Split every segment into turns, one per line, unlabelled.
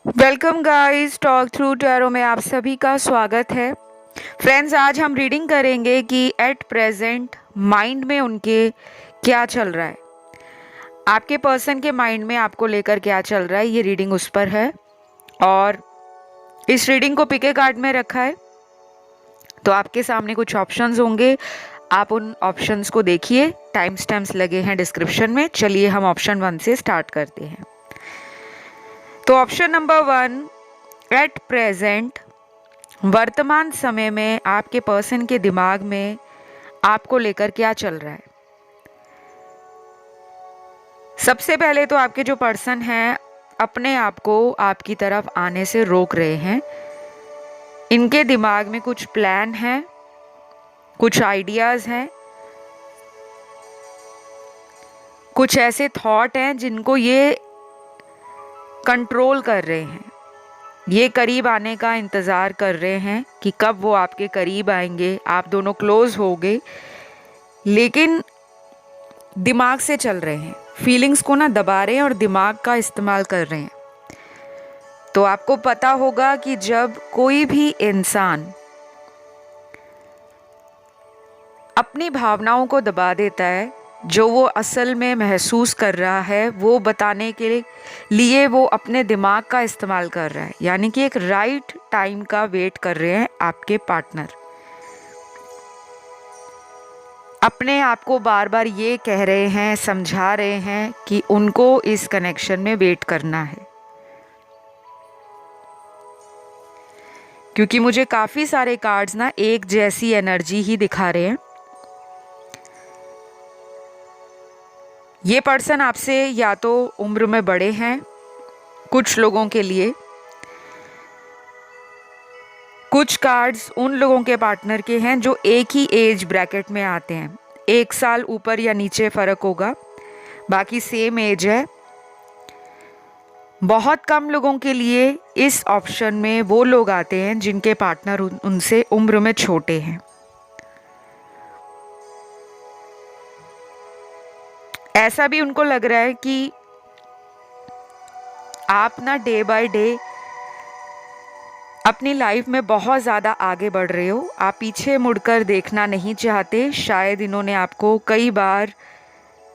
Welcome guys, talk through tarot में आप सभी का स्वागत है। फ्रेंड्स, आज हम रीडिंग करेंगे कि एट प्रेजेंट माइंड में उनके क्या चल रहा है। आपके पर्सन के माइंड में आपको लेकर क्या चल रहा है, ये रीडिंग उस पर है। और इस रीडिंग को पिके कार्ड में रखा है, तो आपके सामने कुछ ऑप्शंस होंगे। आप उन ऑप्शंस को देखिए, टाइम स्टैम्प्स लगे हैं डिस्क्रिप्शन में। चलिए हम ऑप्शन 1 से स्टार्ट करते हैं। तो ऑप्शन नंबर 1, एट प्रेजेंट वर्तमान समय में आपके पर्सन के दिमाग में आपको लेकर क्या चल रहा है। सबसे पहले तो आपके जो पर्सन हैं अपने आप को आपकी तरफ आने से रोक रहे हैं। इनके दिमाग में कुछ प्लान है, कुछ आइडियाज हैं, कुछ ऐसे थॉट हैं जिनको ये कंट्रोल कर रहे हैं। ये करीब आने का इंतज़ार कर रहे हैं कि कब वो आपके करीब आएंगे, आप दोनों क्लोज होंगे, लेकिन दिमाग से चल रहे हैं। फीलिंग्स को ना दबा रहे हैं और दिमाग का इस्तेमाल कर रहे हैं। तो आपको पता होगा कि जब कोई भी इंसान अपनी भावनाओं को दबा देता है, जो वो असल में महसूस कर रहा है वो बताने के लिए वो अपने दिमाग का इस्तेमाल कर रहा है। यानी कि एक राइट टाइम का वेट कर रहे हैं आपके पार्टनर। अपने आप को बार बार ये कह रहे हैं, समझा रहे हैं कि उनको इस कनेक्शन में वेट करना है। क्योंकि मुझे काफ़ी सारे कार्ड्स ना एक जैसी एनर्जी ही दिखा रहे हैं। ये पर्सन आपसे या तो उम्र में बड़े हैं, कुछ लोगों के लिए कुछ कार्ड्स उन लोगों के पार्टनर के हैं जो एक ही एज ब्रैकेट में आते हैं। 1 साल ऊपर या नीचे फ़र्क होगा, बाकी सेम एज है। बहुत कम लोगों के लिए इस ऑप्शन में वो लोग आते हैं जिनके पार्टनर उनसे उम्र में छोटे हैं। ऐसा भी उनको लग रहा है कि आप ना डे बाय डे अपनी लाइफ में बहुत ज़्यादा आगे बढ़ रहे हो। आप पीछे मुड़कर देखना नहीं चाहते। शायद इन्होंने आपको कई बार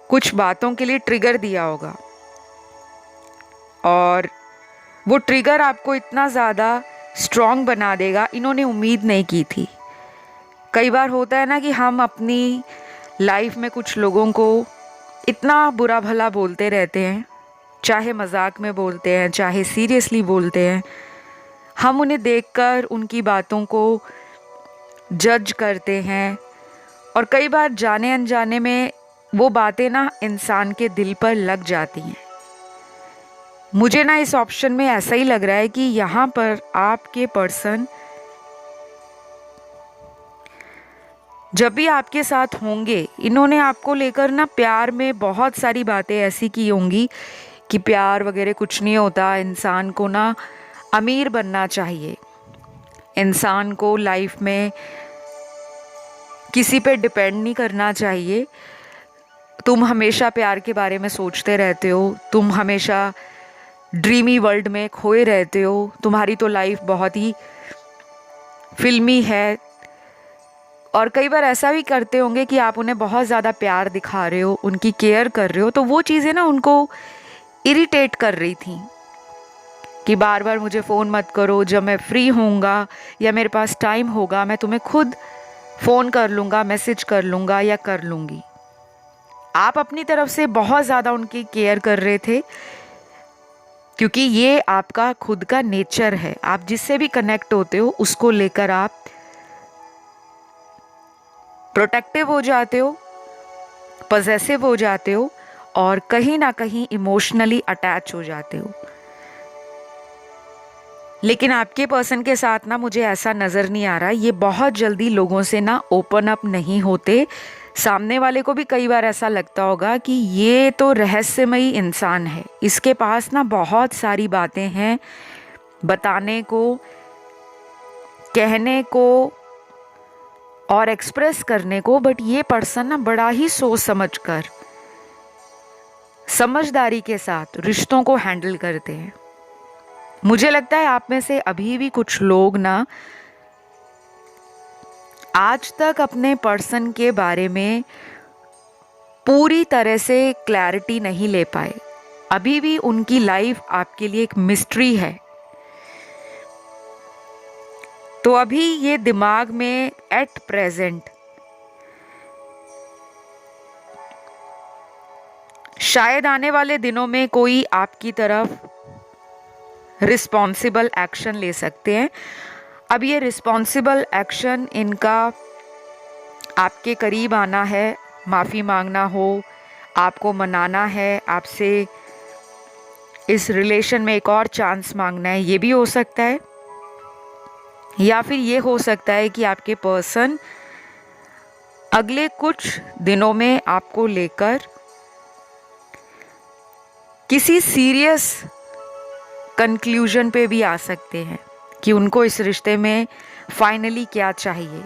कुछ बातों के लिए ट्रिगर दिया होगा और वो ट्रिगर आपको इतना ज़्यादा स्ट्रॉन्ग बना देगा, इन्होंने उम्मीद नहीं की थी। कई बार होता है ना कि हम अपनी लाइफ में कुछ लोगों को इतना बुरा भला बोलते रहते हैं, चाहे मजाक में बोलते हैं, चाहे सीरियसली बोलते हैं। हम उन्हें देखकर उनकी बातों को जज करते हैं और कई बार जाने अनजाने में वो बातें ना इंसान के दिल पर लग जाती हैं। मुझे ना इस ऑप्शन में ऐसा ही लग रहा है कि यहाँ पर आपके पर्सन जब भी आपके साथ होंगे, इन्होंने आपको लेकर ना प्यार में बहुत सारी बातें ऐसी की होंगी कि प्यार वगैरह कुछ नहीं होता, इंसान को ना अमीर बनना चाहिए, इंसान को लाइफ में किसी पे डिपेंड नहीं करना चाहिए। तुम हमेशा प्यार के बारे में सोचते रहते हो, तुम हमेशा ड्रीमी वर्ल्ड में खोए रहते हो, तुम्हारी तो लाइफ बहुत ही फिल्मी है। और कई बार ऐसा भी करते होंगे कि आप उन्हें बहुत ज़्यादा प्यार दिखा रहे हो, उनकी केयर कर रहे हो, तो वो चीज़ें ना उनको इरिटेट कर रही थी कि बार बार मुझे फ़ोन मत करो, जब मैं फ्री होऊंगा या मेरे पास टाइम होगा मैं तुम्हें खुद फ़ोन कर लूँगा, मैसेज कर लूँगा या कर लूँगी। आप अपनी तरफ से बहुत ज़्यादा उनकी केयर कर रहे थे क्योंकि ये आपका खुद का नेचर है। आप जिससे भी कनेक्ट होते हो उसको लेकर आप प्रोटेक्टिव हो जाते हो, पॉसेसिव हो जाते हो और कहीं ना कहीं इमोशनली अटैच हो जाते हो। लेकिन आपके पर्सन के साथ ना मुझे ऐसा नज़र नहीं आ रहा। ये बहुत जल्दी लोगों से ना ओपन अप नहीं होते। सामने वाले को भी कई बार ऐसा लगता होगा कि ये तो रहस्यमयी इंसान है, इसके पास ना बहुत सारी बातें हैं बताने को, कहने को और एक्सप्रेस करने को। बट ये पर्सन ना बड़ा ही सोच समझकर, समझदारी के साथ रिश्तों को हैंडल करते हैं। मुझे लगता है आप में से अभी भी कुछ लोग ना आज तक अपने पर्सन के बारे में पूरी तरह से क्लैरिटी नहीं ले पाए। अभी भी उनकी लाइफ आपके लिए एक मिस्ट्री है। तो अभी ये दिमाग में एट प्रेजेंट शायद आने वाले दिनों में कोई आपकी तरफ रिस्पॉन्सिबल एक्शन ले सकते हैं। अब ये रिस्पॉन्सिबल एक्शन इनका आपके करीब आना है, माफ़ी मांगना हो, आपको मनाना है, आपसे इस रिलेशन में एक और चांस मांगना है, ये भी हो सकता है। या फिर ये हो सकता है कि आपके पर्सन अगले कुछ दिनों में आपको लेकर किसी सीरियस कंक्लूजन पे भी आ सकते हैं कि उनको इस रिश्ते में फाइनली क्या चाहिए।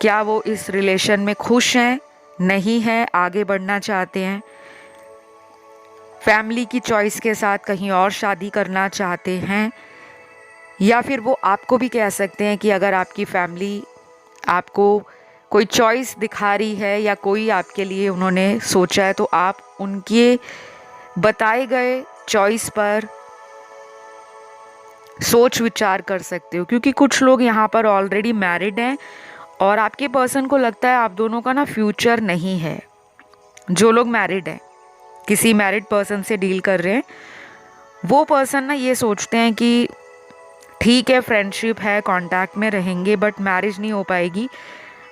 क्या वो इस रिलेशन में खुश हैं, नहीं हैं, आगे बढ़ना चाहते हैं, फैमिली की चॉइस के साथ कहीं और शादी करना चाहते हैं। या फिर वो आपको भी कह सकते हैं कि अगर आपकी फैमिली आपको कोई चॉइस दिखा रही है या कोई आपके लिए उन्होंने सोचा है तो आप उनके बताए गए चॉइस पर सोच विचार कर सकते हो। क्योंकि कुछ लोग यहाँ पर ऑलरेडी मैरिड हैं और आपके पर्सन को लगता है आप दोनों का ना फ्यूचर नहीं है। जो लोग मैरिड हैं, किसी मैरिड पर्सन से डील कर रहे हैं, वो पर्सन ना ये सोचते हैं कि ठीक है फ्रेंडशिप है, कांटेक्ट में रहेंगे, बट मैरिज नहीं हो पाएगी।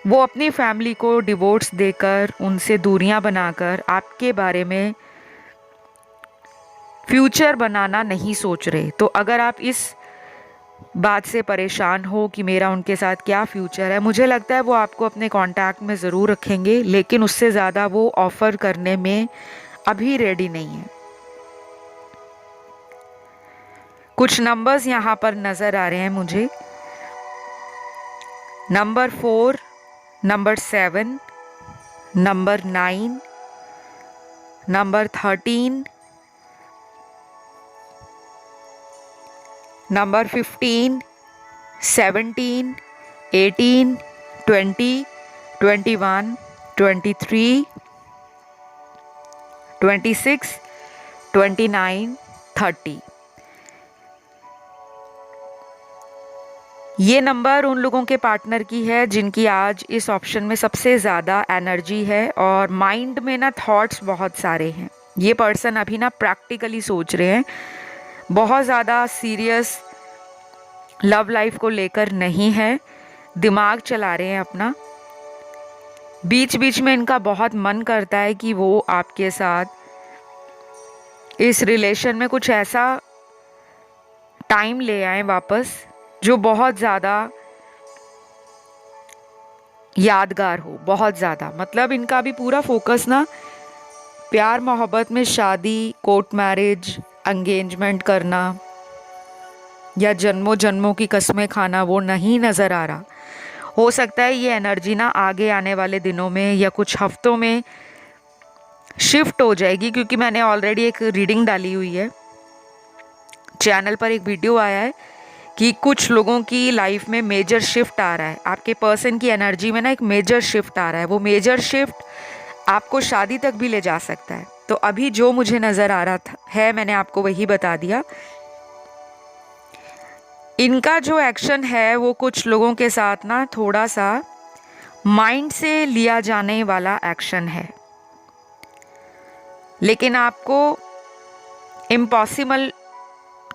वो अपनी फैमिली को डिवोर्स देकर, उनसे दूरियां बनाकर आपके बारे में फ्यूचर बनाना नहीं सोच रहे। तो अगर आप इस बात से परेशान हो कि मेरा उनके साथ क्या फ्यूचर है, मुझे लगता है वो आपको अपने कांटेक्ट में ज़रूर रखेंगे, लेकिन उससे ज़्यादा वो ऑफ़र करने में अभी रेडी नहीं है। कुछ नंबर्स यहाँ पर नज़र आ रहे हैं मुझे, number 4, number 7, number 9, number 13, number 15, 17, 18, 20, 21, 23, 26, 29, 30। ये नंबर उन लोगों के पार्टनर की है जिनकी आज इस ऑप्शन में सबसे ज़्यादा एनर्जी है और माइंड में ना थॉट्स बहुत सारे हैं। ये पर्सन अभी ना प्रैक्टिकली सोच रहे हैं, बहुत ज़्यादा सीरियस लव लाइफ को लेकर नहीं है, दिमाग चला रहे हैं अपना। बीच बीच में इनका बहुत मन करता है कि वो आपके साथ इस रिलेशन में कुछ ऐसा टाइम ले आए वापस जो बहुत ज़्यादा यादगार हो, बहुत ज़्यादा। मतलब इनका भी पूरा फोकस ना प्यार मोहब्बत में, शादी, कोर्ट मैरिज, एंगेजमेंट करना या जन्मों जन्मों की कस्में खाना वो नहीं नज़र आ रहा। हो सकता है ये एनर्जी ना आगे आने वाले दिनों में या कुछ हफ्तों में शिफ्ट हो जाएगी, क्योंकि मैंने ऑलरेडी एक रीडिंग डाली हुई है, चैनल पर एक वीडियो आया है कि कुछ लोगों की लाइफ में मेजर शिफ्ट आ रहा है। आपके पर्सन की एनर्जी में ना एक मेजर शिफ्ट आ रहा है। वो मेजर शिफ्ट आपको शादी तक भी ले जा सकता है। तो अभी जो मुझे नज़र आ रहा है मैंने आपको वही बता दिया। इनका जो एक्शन है वो कुछ लोगों के साथ ना थोड़ा सा माइंड से लिया जाने वाला एक्शन है, लेकिन आपको इम्पॉसिबल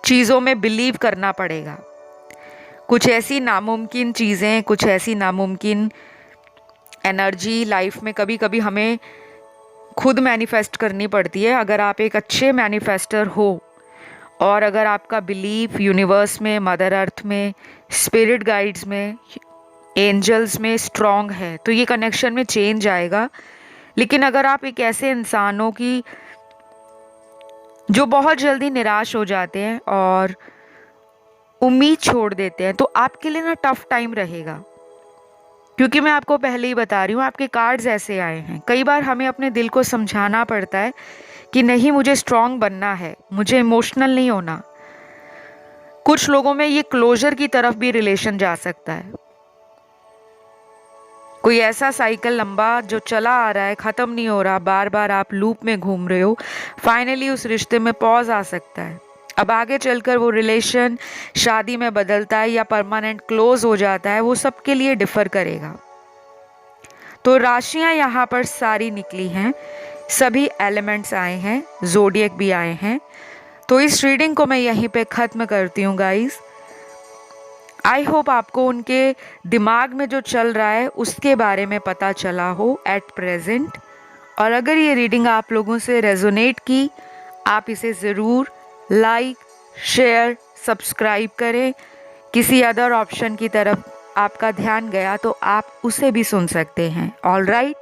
चीज़ों में बिलीव करना पड़ेगा। कुछ ऐसी नामुमकिन चीज़ें, कुछ ऐसी नामुमकिन एनर्जी लाइफ में कभी कभी हमें खुद मैनिफेस्ट करनी पड़ती है। अगर आप एक अच्छे मैनिफेस्टर हो और अगर आपका बिलीफ यूनिवर्स में, मदर अर्थ में, स्पिरिट गाइड्स में, एंजल्स में स्ट्रॉन्ग है तो ये कनेक्शन में चेंज आएगा। लेकिन अगर आप एक ऐसे इंसान हो कि जो बहुत जल्दी निराश हो जाते हैं और उम्मीद छोड़ देते हैं, तो आपके लिए ना टफ टाइम रहेगा। क्योंकि मैं आपको पहले ही बता रही हूँ, आपके कार्ड्स ऐसे आए हैं। कई बार हमें अपने दिल को समझाना पड़ता है कि नहीं, मुझे स्ट्रॉन्ग बनना है, मुझे इमोशनल नहीं होना। कुछ लोगों में ये क्लोजर की तरफ भी रिलेशन जा सकता है। कोई ऐसा साइकिल लंबा जो चला आ रहा है, खत्म नहीं हो रहा, बार बार आप लूप में घूम रहे हो, फाइनली उस रिश्ते में पॉज आ सकता है। अब आगे चलकर वो रिलेशन शादी में बदलता है या परमानेंट क्लोज हो जाता है, वो सबके लिए डिफर करेगा। तो राशियां यहाँ पर सारी निकली हैं, सभी एलिमेंट्स आए हैं, ज़ोडिएक भी आए हैं। तो इस रीडिंग को मैं यहीं पे ख़त्म करती हूँ गाइस। आई होप आपको उनके दिमाग में जो चल रहा है उसके बारे में पता चला हो एट प्रेजेंट। और अगर ये रीडिंग आप लोगों से रेजोनेट की, आप इसे ज़रूर लाइक, शेयर, सब्सक्राइब करें। किसी अदर ऑप्शन की तरफ आपका ध्यान गया तो आप उसे भी सुन सकते हैं। ऑल राइट,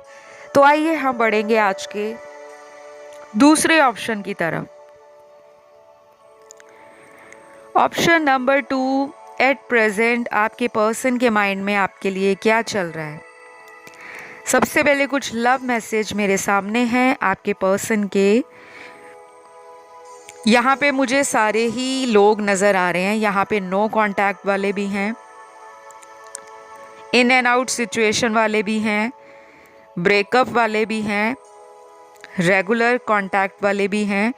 तो आइए हम बढ़ेंगे आज के दूसरे ऑप्शन की तरफ। ऑप्शन नंबर 2, एट प्रेजेंट आपके पर्सन के माइंड में आपके लिए क्या चल रहा है। सबसे पहले कुछ लव मैसेज मेरे सामने हैं आपके पर्सन के। यहाँ पे मुझे सारे ही लोग नज़र आ रहे हैं। यहाँ पे नो कांटेक्ट वाले भी हैं, इन एंड आउट सिचुएशन वाले भी हैं, ब्रेकअप वाले भी हैं, रेगुलर कांटेक्ट वाले भी हैं,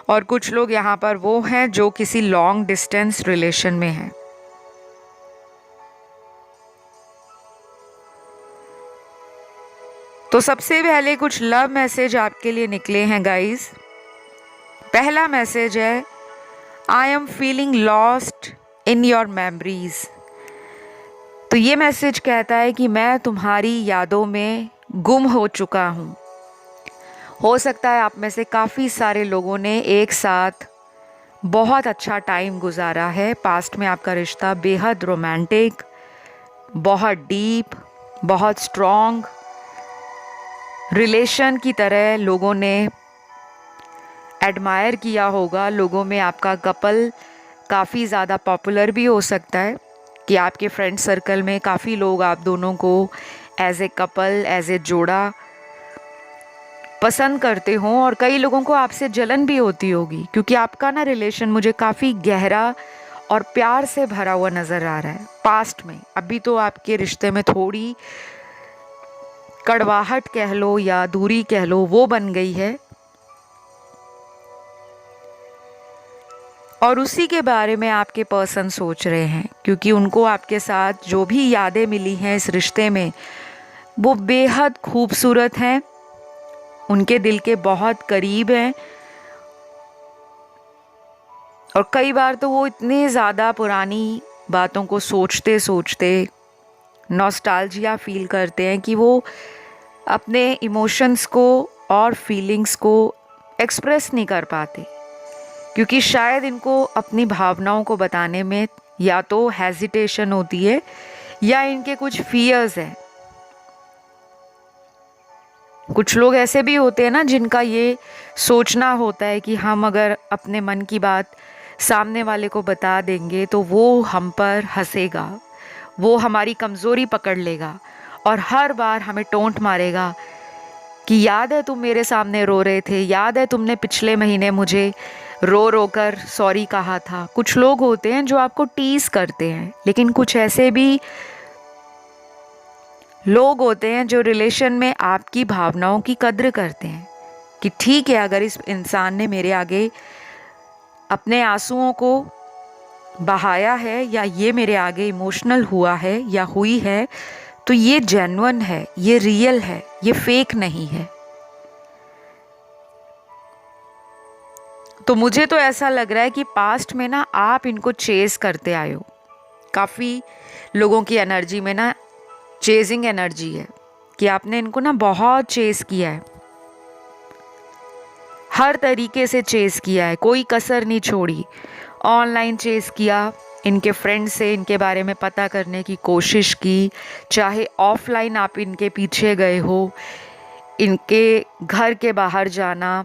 और कुछ लोग यहाँ पर वो हैं जो किसी लॉन्ग डिस्टेंस रिलेशन में हैं। तो सबसे पहले कुछ लव मैसेज आपके लिए निकले हैं गाइस। पहला मैसेज है, I am feeling lost in your memories. तो ये मैसेज कहता है कि मैं तुम्हारी यादों में गुम हो चुका हूँ। हो सकता है आप में से काफ़ी सारे लोगों ने एक साथ बहुत अच्छा टाइम गुजारा है। पास्ट में आपका रिश्ता बेहद रोमांटिक, बहुत डीप, बहुत स्ट्रॉन्ग रिलेशन की तरह लोगों ने एडमायर किया होगा। लोगों में आपका कपल काफ़ी ज़्यादा पॉपुलर भी हो सकता है कि आपके फ्रेंड सर्कल में काफ़ी लोग आप दोनों को as a couple, as a जोड़ा पसंद करते हों, और कई लोगों को आपसे जलन भी होती होगी क्योंकि आपका ना रिलेशन मुझे काफ़ी गहरा और प्यार से भरा हुआ नज़र आ रहा है पास्ट में। अभी तो आपके रिश्ते में थोड़ी कड़वाहट कह लो या दूरी कह लो, वो बन गई है, और उसी के बारे में आपके पर्सन सोच रहे हैं क्योंकि उनको आपके साथ जो भी यादें मिली हैं इस रिश्ते में वो बेहद खूबसूरत हैं, उनके दिल के बहुत करीब हैं। और कई बार तो वो इतने ज़्यादा पुरानी बातों को सोचते सोचते नॉस्टैल्जिया फील करते हैं कि वो अपने इमोशंस को और फीलिंग्स को एक्सप्रेस नहीं कर पाते क्योंकि शायद इनको अपनी भावनाओं को बताने में या तो हेजिटेशन होती है या इनके कुछ फियर्स हैं। कुछ लोग ऐसे भी होते हैं ना जिनका ये सोचना होता है कि हम अगर अपने मन की बात सामने वाले को बता देंगे तो वो हम पर हंसेगा, वो हमारी कमज़ोरी पकड़ लेगा और हर बार हमें टोंट मारेगा कि याद है तुम मेरे सामने रो रहे थे, याद है तुमने पिछले महीने मुझे रो रो कर सॉरी कहा था। कुछ लोग होते हैं जो आपको टीज़ करते हैं, लेकिन कुछ ऐसे भी लोग होते हैं जो रिलेशन में आपकी भावनाओं की कद्र करते हैं कि ठीक है, अगर इस इंसान ने मेरे आगे अपने आंसुओं को बहाया है या ये मेरे आगे इमोशनल हुआ है या हुई है तो ये जेन्युइन है, ये रियल है, ये फेक नहीं है। तो मुझे तो ऐसा लग रहा है कि पास्ट में ना आप इनको चेस करते आए हो। काफ़ी लोगों की एनर्जी में ना चेजिंग एनर्जी है कि आपने इनको ना बहुत चेस किया है, हर तरीके से चेस किया है, कोई कसर नहीं छोड़ी। ऑनलाइन चेस किया, इनके फ्रेंड से इनके बारे में पता करने की कोशिश की, चाहे ऑफलाइन आप इनके पीछे गए हो, इनके घर के बाहर जाना,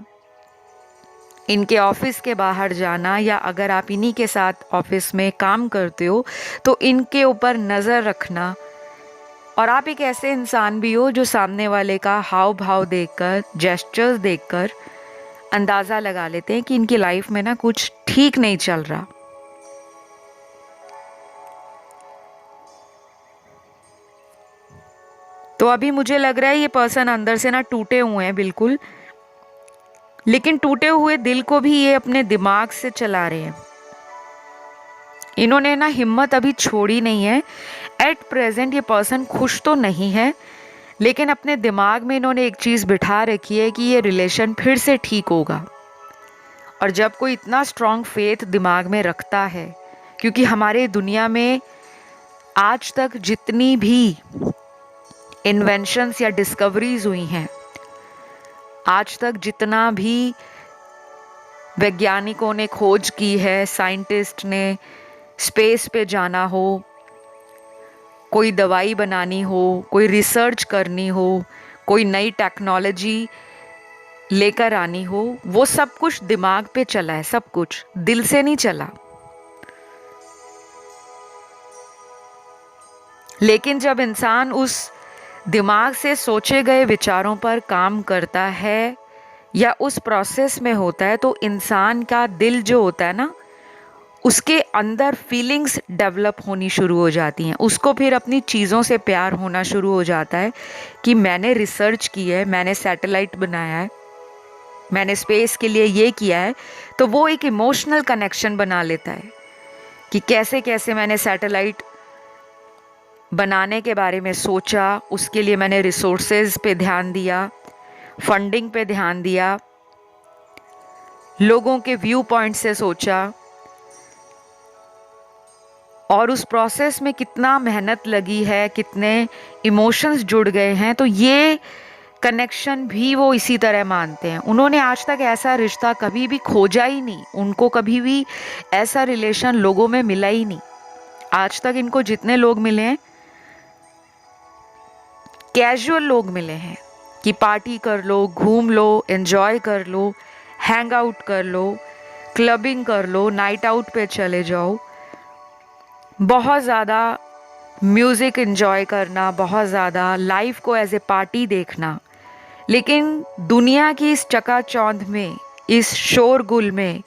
इनके ऑफिस के बाहर जाना, या अगर आप इन्हीं के साथ ऑफिस में काम करते हो तो इनके ऊपर नज़र रखना। और आप एक ऐसे इंसान भी हो जो सामने वाले का हाव भाव देखकर, जेस्चर्स देखकर अंदाज़ा लगा लेते हैं कि इनकी लाइफ में ना कुछ ठीक नहीं चल रहा। तो अभी मुझे लग रहा है ये पर्सन अंदर से ना टूटे हुए हैं बिल्कुल, लेकिन टूटे हुए दिल को भी ये अपने दिमाग से चला रहे हैं। इन्होंने ना हिम्मत अभी छोड़ी नहीं है। एट प्रेजेंट ये पर्सन खुश तो नहीं है, लेकिन अपने दिमाग में इन्होंने एक चीज़ बिठा रखी है कि ये रिलेशन फिर से ठीक होगा। और जब कोई इतना स्ट्रॉन्ग फेथ दिमाग में रखता है, क्योंकि हमारे दुनिया में आज तक जितनी भी इन्वेंशंस या डिस्कवरीज हुई हैं, आज तक जितना भी वैज्ञानिकों ने खोज की है, साइंटिस्ट ने स्पेस पे जाना हो, कोई दवाई बनानी हो, कोई रिसर्च करनी हो, कोई नई टेक्नोलॉजी लेकर आनी हो, वो सब कुछ दिमाग पे चला है, सब कुछ दिल से नहीं चला। लेकिन जब इंसान उस दिमाग से सोचे गए विचारों पर काम करता है या उस प्रोसेस में होता है, तो इंसान का दिल जो होता है ना, उसके अंदर फीलिंग्स डेवलप होनी शुरू हो जाती हैं। उसको फिर अपनी चीज़ों से प्यार होना शुरू हो जाता है कि मैंने रिसर्च की है, मैंने सैटेलाइट बनाया है, मैंने स्पेस के लिए ये किया है। तो वो एक इमोशनल कनेक्शन बना लेता है कि कैसे कैसे मैंने सैटेलाइट बनाने के बारे में सोचा, उसके लिए मैंने रिसोर्सेज पे ध्यान दिया, फंडिंग पे ध्यान दिया, लोगों के व्यू पॉइंट से सोचा, और उस प्रोसेस में कितना मेहनत लगी है, कितने इमोशंस जुड़ गए हैं। तो ये कनेक्शन भी वो इसी तरह मानते हैं। उन्होंने आज तक ऐसा रिश्ता कभी भी खोजा ही नहीं, उनको कभी भी ऐसा रिलेशन लोगों में मिला ही नहीं। आज तक इनको जितने लोग मिले हैं, कैजुअल लोग मिले हैं कि पार्टी कर लो, घूम लो, एंजॉय कर लो, हैंग आउट कर लो, क्लबिंग कर लो, नाइट आउट पे चले जाओ, बहुत ज़्यादा म्यूज़िक एंजॉय करना, बहुत ज़्यादा लाइफ को एज ए पार्टी देखना। लेकिन दुनिया की इस चकाचौंध में, इस शोरगुल में,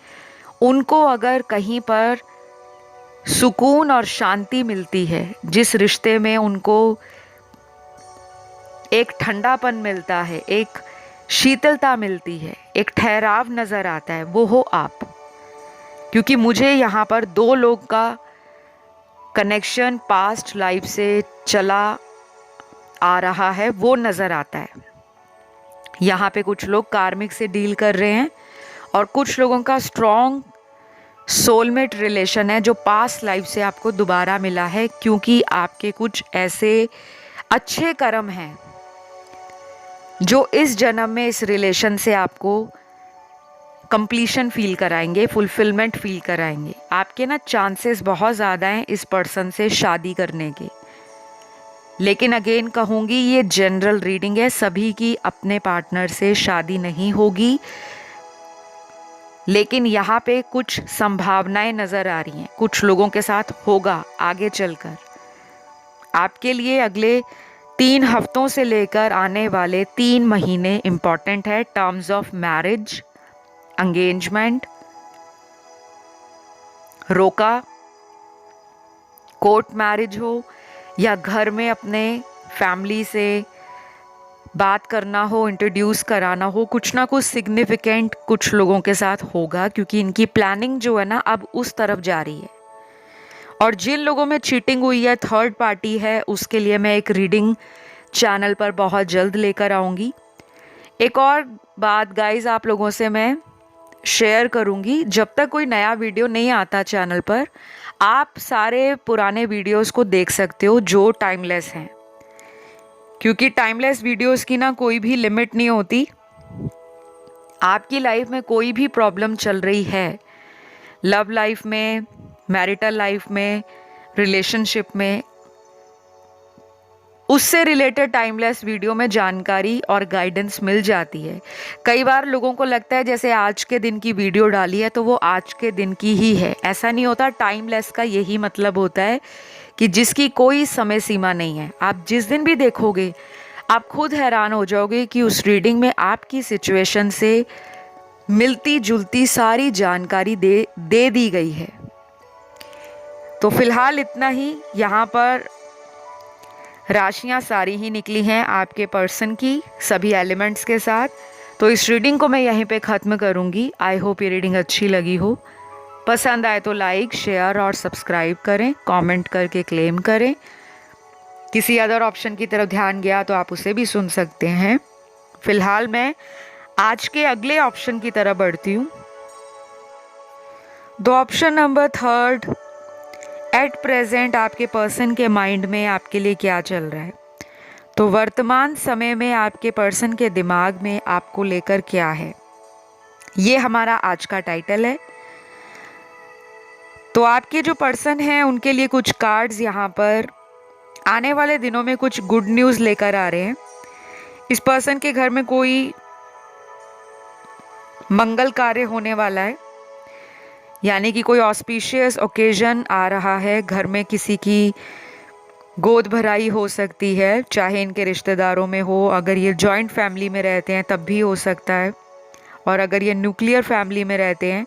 उनको अगर कहीं पर सुकून और शांति मिलती है, जिस रिश्ते में उनको एक ठंडापन मिलता है, एक शीतलता मिलती है, एक ठहराव नज़र आता है, वो हो आप। क्योंकि मुझे यहाँ पर दो लोग का कनेक्शन पास्ट लाइफ से चला आ रहा है, वो नज़र आता है। यहाँ पे कुछ लोग कार्मिक से डील कर रहे हैं और कुछ लोगों का स्ट्रॉन्ग सोलमेट रिलेशन है जो पास्ट लाइफ से आपको दोबारा मिला है, क्योंकि आपके कुछ ऐसे अच्छे कर्म हैं जो इस जन्म में इस रिलेशन से आपको कंप्लीशन फील कराएंगे, फुलफिलमेंट फील कराएंगे। आपके ना चांसेस बहुत ज़्यादा हैं इस पर्सन से शादी करने के। लेकिन अगेन कहूँगी, ये जनरल रीडिंग है, सभी की अपने पार्टनर से शादी नहीं होगी। लेकिन यहाँ पे कुछ संभावनाएं नज़र आ रही हैं, कुछ लोगों के साथ होगा आगे चलकर। आपके लिए अगले 3 हफ्तों से लेकर आने वाले 3 महीने इम्पॉर्टेंट है टर्म्स ऑफ मैरिज, एंगेजमेंट, रोका, कोर्ट मैरिज हो या घर में अपने फैमिली से बात करना हो, इंट्रोड्यूस कराना हो, कुछ ना कुछ सिग्निफिकेंट कुछ लोगों के साथ होगा, क्योंकि इनकी प्लानिंग जो है ना अब उस तरफ जा रही है। और जिन लोगों में चीटिंग हुई है, थर्ड पार्टी है, उसके लिए मैं एक रीडिंग चैनल पर बहुत जल्द लेकर आऊँगी। एक और बात गाइज आप लोगों से मैं शेयर करूँगी, जब तक कोई नया वीडियो नहीं आता चैनल पर, आप सारे पुराने वीडियोस को देख सकते हो जो टाइमलेस हैं, क्योंकि टाइमलेस वीडियोस की ना कोई भी लिमिट नहीं होती। आपकी लाइफ में कोई भी प्रॉब्लम चल रही है, लव लाइफ में, मैरिटल लाइफ में, रिलेशनशिप में, उससे रिलेटेड टाइमलेस वीडियो में जानकारी और गाइडेंस मिल जाती है। कई बार लोगों को लगता है जैसे आज के दिन की वीडियो डाली है तो वो आज के दिन की ही है। ऐसा नहीं होता। टाइमलेस का यही मतलब होता है कि जिसकी कोई समय सीमा नहीं है। आप जिस दिन भी देखोगे आप खुद हैरान हो जाओगे कि उस रीडिंग में आपकी सिचुएशन से मिलती जुलती सारी जानकारी दे दी गई है। तो फिलहाल इतना ही। यहाँ पर राशियां सारी ही निकली हैं आपके पर्सन की, सभी एलिमेंट्स के साथ। तो इस रीडिंग को मैं यहीं पे ख़त्म करूँगी। आई होप ये रीडिंग अच्छी लगी हो। पसंद आए तो लाइक, शेयर और सब्सक्राइब करें, कमेंट करके क्लेम करें। किसी अदर ऑप्शन की तरफ ध्यान गया तो आप उसे भी सुन सकते हैं। फिलहाल मैं आज के अगले ऑप्शन की तरफ बढ़ती हूँ। तो ऑप्शन नंबर 3, एट प्रेजेंट आपके पर्सन के माइंड में आपके लिए क्या चल रहा है। तो वर्तमान समय में आपके पर्सन के दिमाग में आपको लेकर क्या है, ये हमारा आज का टाइटल है। तो आपके जो पर्सन हैं उनके लिए कुछ कार्ड्स यहाँ पर आने वाले दिनों में कुछ गुड न्यूज़ लेकर आ रहे हैं। इस पर्सन के घर में कोई मंगल कार्य होने वाला है, यानी कि कोई ऑस्पिशियस ओकेजन आ रहा है। घर में किसी की गोद भराई हो सकती है, चाहे इनके रिश्तेदारों में हो, अगर ये जॉइंट फैमिली में रहते हैं तब भी हो सकता है, और अगर ये न्यूक्लियर फैमिली में रहते हैं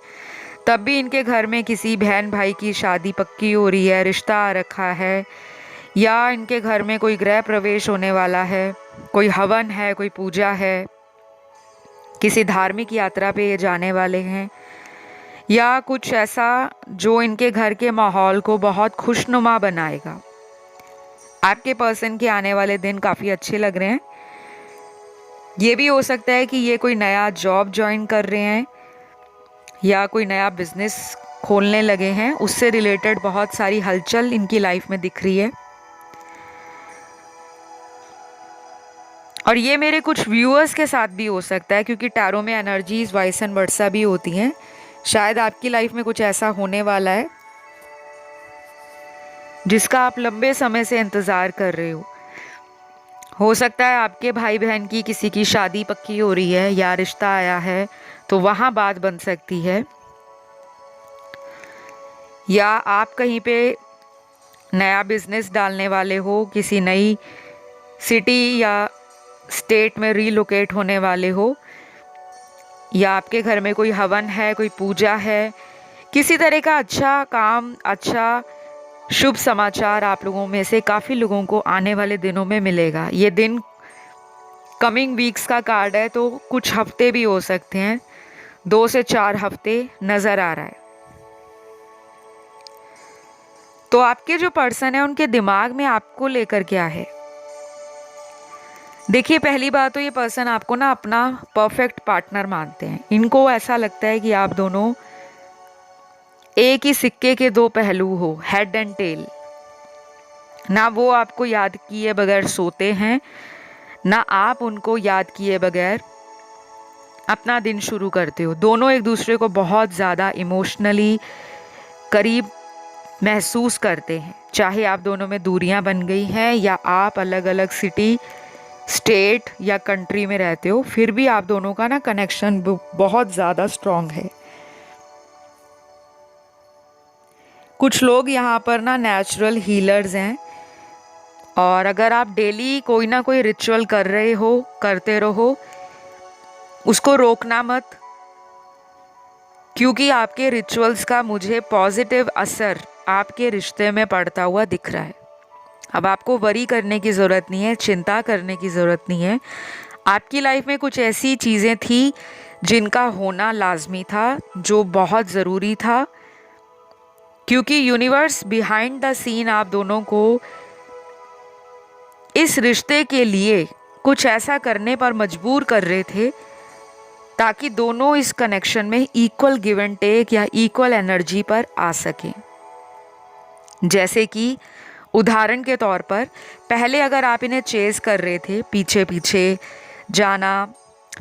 तब भी इनके घर में किसी बहन भाई की शादी पक्की हो रही है, रिश्ता आ रखा है, या इनके घर में कोई गृह प्रवेश होने वाला है, कोई हवन है, कोई पूजा है, किसी धार्मिक यात्रा पे ये जाने वाले हैं, या कुछ ऐसा जो इनके घर के माहौल को बहुत खुशनुमा बनाएगा। आपके पर्सन के आने वाले दिन काफ़ी अच्छे लग रहे हैं। ये भी हो सकता है कि ये कोई नया जॉब ज्वाइन कर रहे हैं या कोई नया बिजनेस खोलने लगे हैं, उससे रिलेटेड बहुत सारी हलचल इनकी लाइफ में दिख रही है। और ये मेरे कुछ व्यूअर्स के साथ भी हो सकता है, क्योंकि टैरो में एनर्जीज वाइस एंड वर्सा भी होती हैं। शायद आपकी लाइफ में कुछ ऐसा होने वाला है जिसका आप लंबे समय से इंतज़ार कर रहे हो सकता है आपके भाई बहन की किसी की शादी पक्की हो रही है या रिश्ता आया है, तो वहाँ बात बन सकती है, या आप कहीं पे नया बिजनेस डालने वाले हो, किसी नई सिटी या स्टेट में रीलोकेट होने वाले हो, या आपके घर में कोई हवन है, कोई पूजा है, किसी तरह का अच्छा काम, अच्छा शुभ समाचार आप लोगों में से काफ़ी लोगों को आने वाले दिनों में मिलेगा। ये दिन कमिंग वीक्स का कार्ड है, तो कुछ हफ्ते भी हो सकते हैं, 2 से 4 हफ्ते नज़र आ रहा है। तो आपके जो पर्सन है उनके दिमाग में आपको लेकर क्या है। देखिए, पहली बात तो ये पर्सन आपको ना अपना परफेक्ट पार्टनर मानते हैं। इनको ऐसा लगता है कि आप दोनों एक ही सिक्के के 2 पहलू हो, हेड एंड टेल। ना वो आपको याद किए बगैर सोते हैं, ना आप उनको याद किए बगैर अपना दिन शुरू करते हो। दोनों एक दूसरे को बहुत ज़्यादा इमोशनली करीब महसूस करते हैं, चाहे आप दोनों में दूरियां बन गई हैं या आप अलग अलग सिटी, स्टेट या कंट्री में रहते हो, फिर भी आप दोनों का ना कनेक्शन बहुत ज़्यादा स्ट्रॉन्ग है। कुछ लोग यहाँ पर ना नेचुरल हीलर्स हैं, और अगर आप डेली कोई ना कोई रिचुअल कर रहे हो, करते रहो, उसको रोकना मत, क्योंकि आपके रिचुअल्स का मुझे पॉजिटिव असर आपके रिश्ते में पड़ता हुआ दिख रहा है। अब आपको वरी करने की ज़रूरत नहीं है, चिंता करने की ज़रूरत नहीं है। आपकी लाइफ में कुछ ऐसी चीज़ें थी जिनका होना लाजमी था, जो बहुत ज़रूरी था, क्योंकि यूनिवर्स बिहाइंड द सीन आप दोनों को इस रिश्ते के लिए कुछ ऐसा करने पर मजबूर कर रहे थे ताकि दोनों इस कनेक्शन में इक्वल गिव एंड टेक या इक्वल एनर्जी पर आ सकें। जैसे कि उदाहरण के तौर पर, पहले अगर आप इन्हें चेज़ कर रहे थे, पीछे पीछे जाना,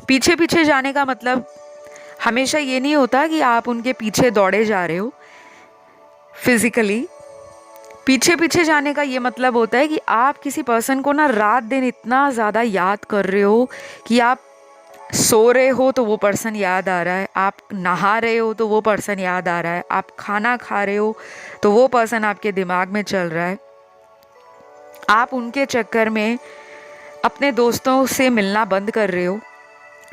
पीछे पीछे जाने का मतलब हमेशा ये नहीं होता कि आप उनके पीछे दौड़े जा रहे हो। फिजिकली पीछे पीछे जाने का ये मतलब होता है कि आप किसी पर्सन को ना रात दिन इतना ज़्यादा याद कर रहे हो कि आप सो रहे हो तो वो पर्सन याद आ रहा है, आप नहा रहे हो तो वो पर्सन याद आ रहा है, आप खाना खा रहे हो तो वो पर्सन आपके दिमाग में चल रहा है। आप उनके चक्कर में अपने दोस्तों से मिलना बंद कर रहे हो।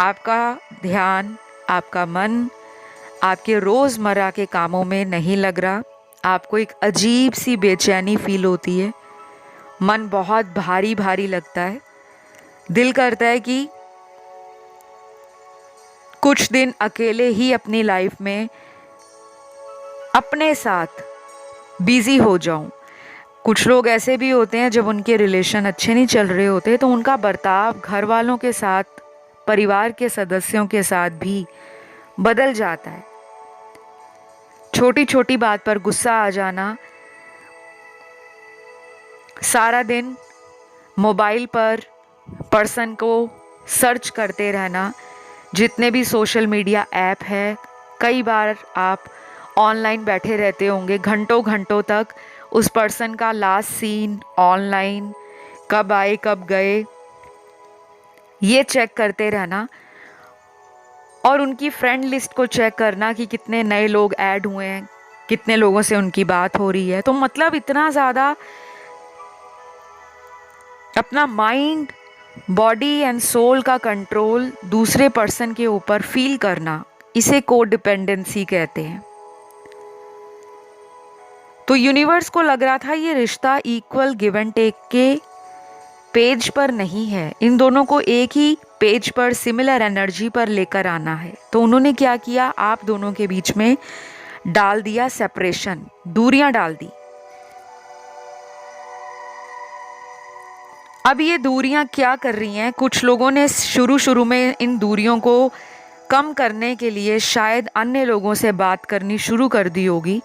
आपका ध्यान, आपका मन आपके रोज़मर्रा के कामों में नहीं लग रहा। आपको एक अजीब सी बेचैनी फील होती है। मन बहुत भारी भारी लगता है। दिल करता है कि कुछ दिन अकेले ही अपनी लाइफ में अपने साथ बिजी हो जाऊं। कुछ लोग ऐसे भी होते हैं जब उनके रिलेशन अच्छे नहीं चल रहे होते तो उनका बर्ताव घर वालों के साथ, परिवार के सदस्यों के साथ भी बदल जाता है। छोटी छोटी बात पर गुस्सा आ जाना, सारा दिन मोबाइल पर पर्सन को सर्च करते रहना, जितने भी सोशल मीडिया ऐप है, कई बार आप ऑनलाइन बैठे रहते होंगे घंटों घंटों तक, उस पर्सन का लास्ट सीन ऑनलाइन, कब आए कब गए, ये चेक करते रहना, और उनकी फ्रेंड लिस्ट को चेक करना कि कितने नए लोग ऐड हुए हैं, कितने लोगों से उनकी बात हो रही है। तो मतलब इतना ज़्यादा अपना माइंड, बॉडी एंड सोल का कंट्रोल दूसरे पर्सन के ऊपर फील करना, इसे को डिपेंडेंसी कहते हैं। तो यूनिवर्स को लग रहा था ये रिश्ता इक्वल गिव एंड टेक के पेज पर नहीं है, इन दोनों को एक ही पेज पर सिमिलर एनर्जी पर लेकर आना है। तो उन्होंने क्या किया, आप दोनों के बीच में डाल दिया सेपरेशन, दूरियां डाल दी। अब ये दूरियां क्या कर रही हैं, कुछ लोगों ने शुरू में इन दूरियों को कम करने के लिए शायद अन्य लोगों से बात करनी शुरू कर दी होगी।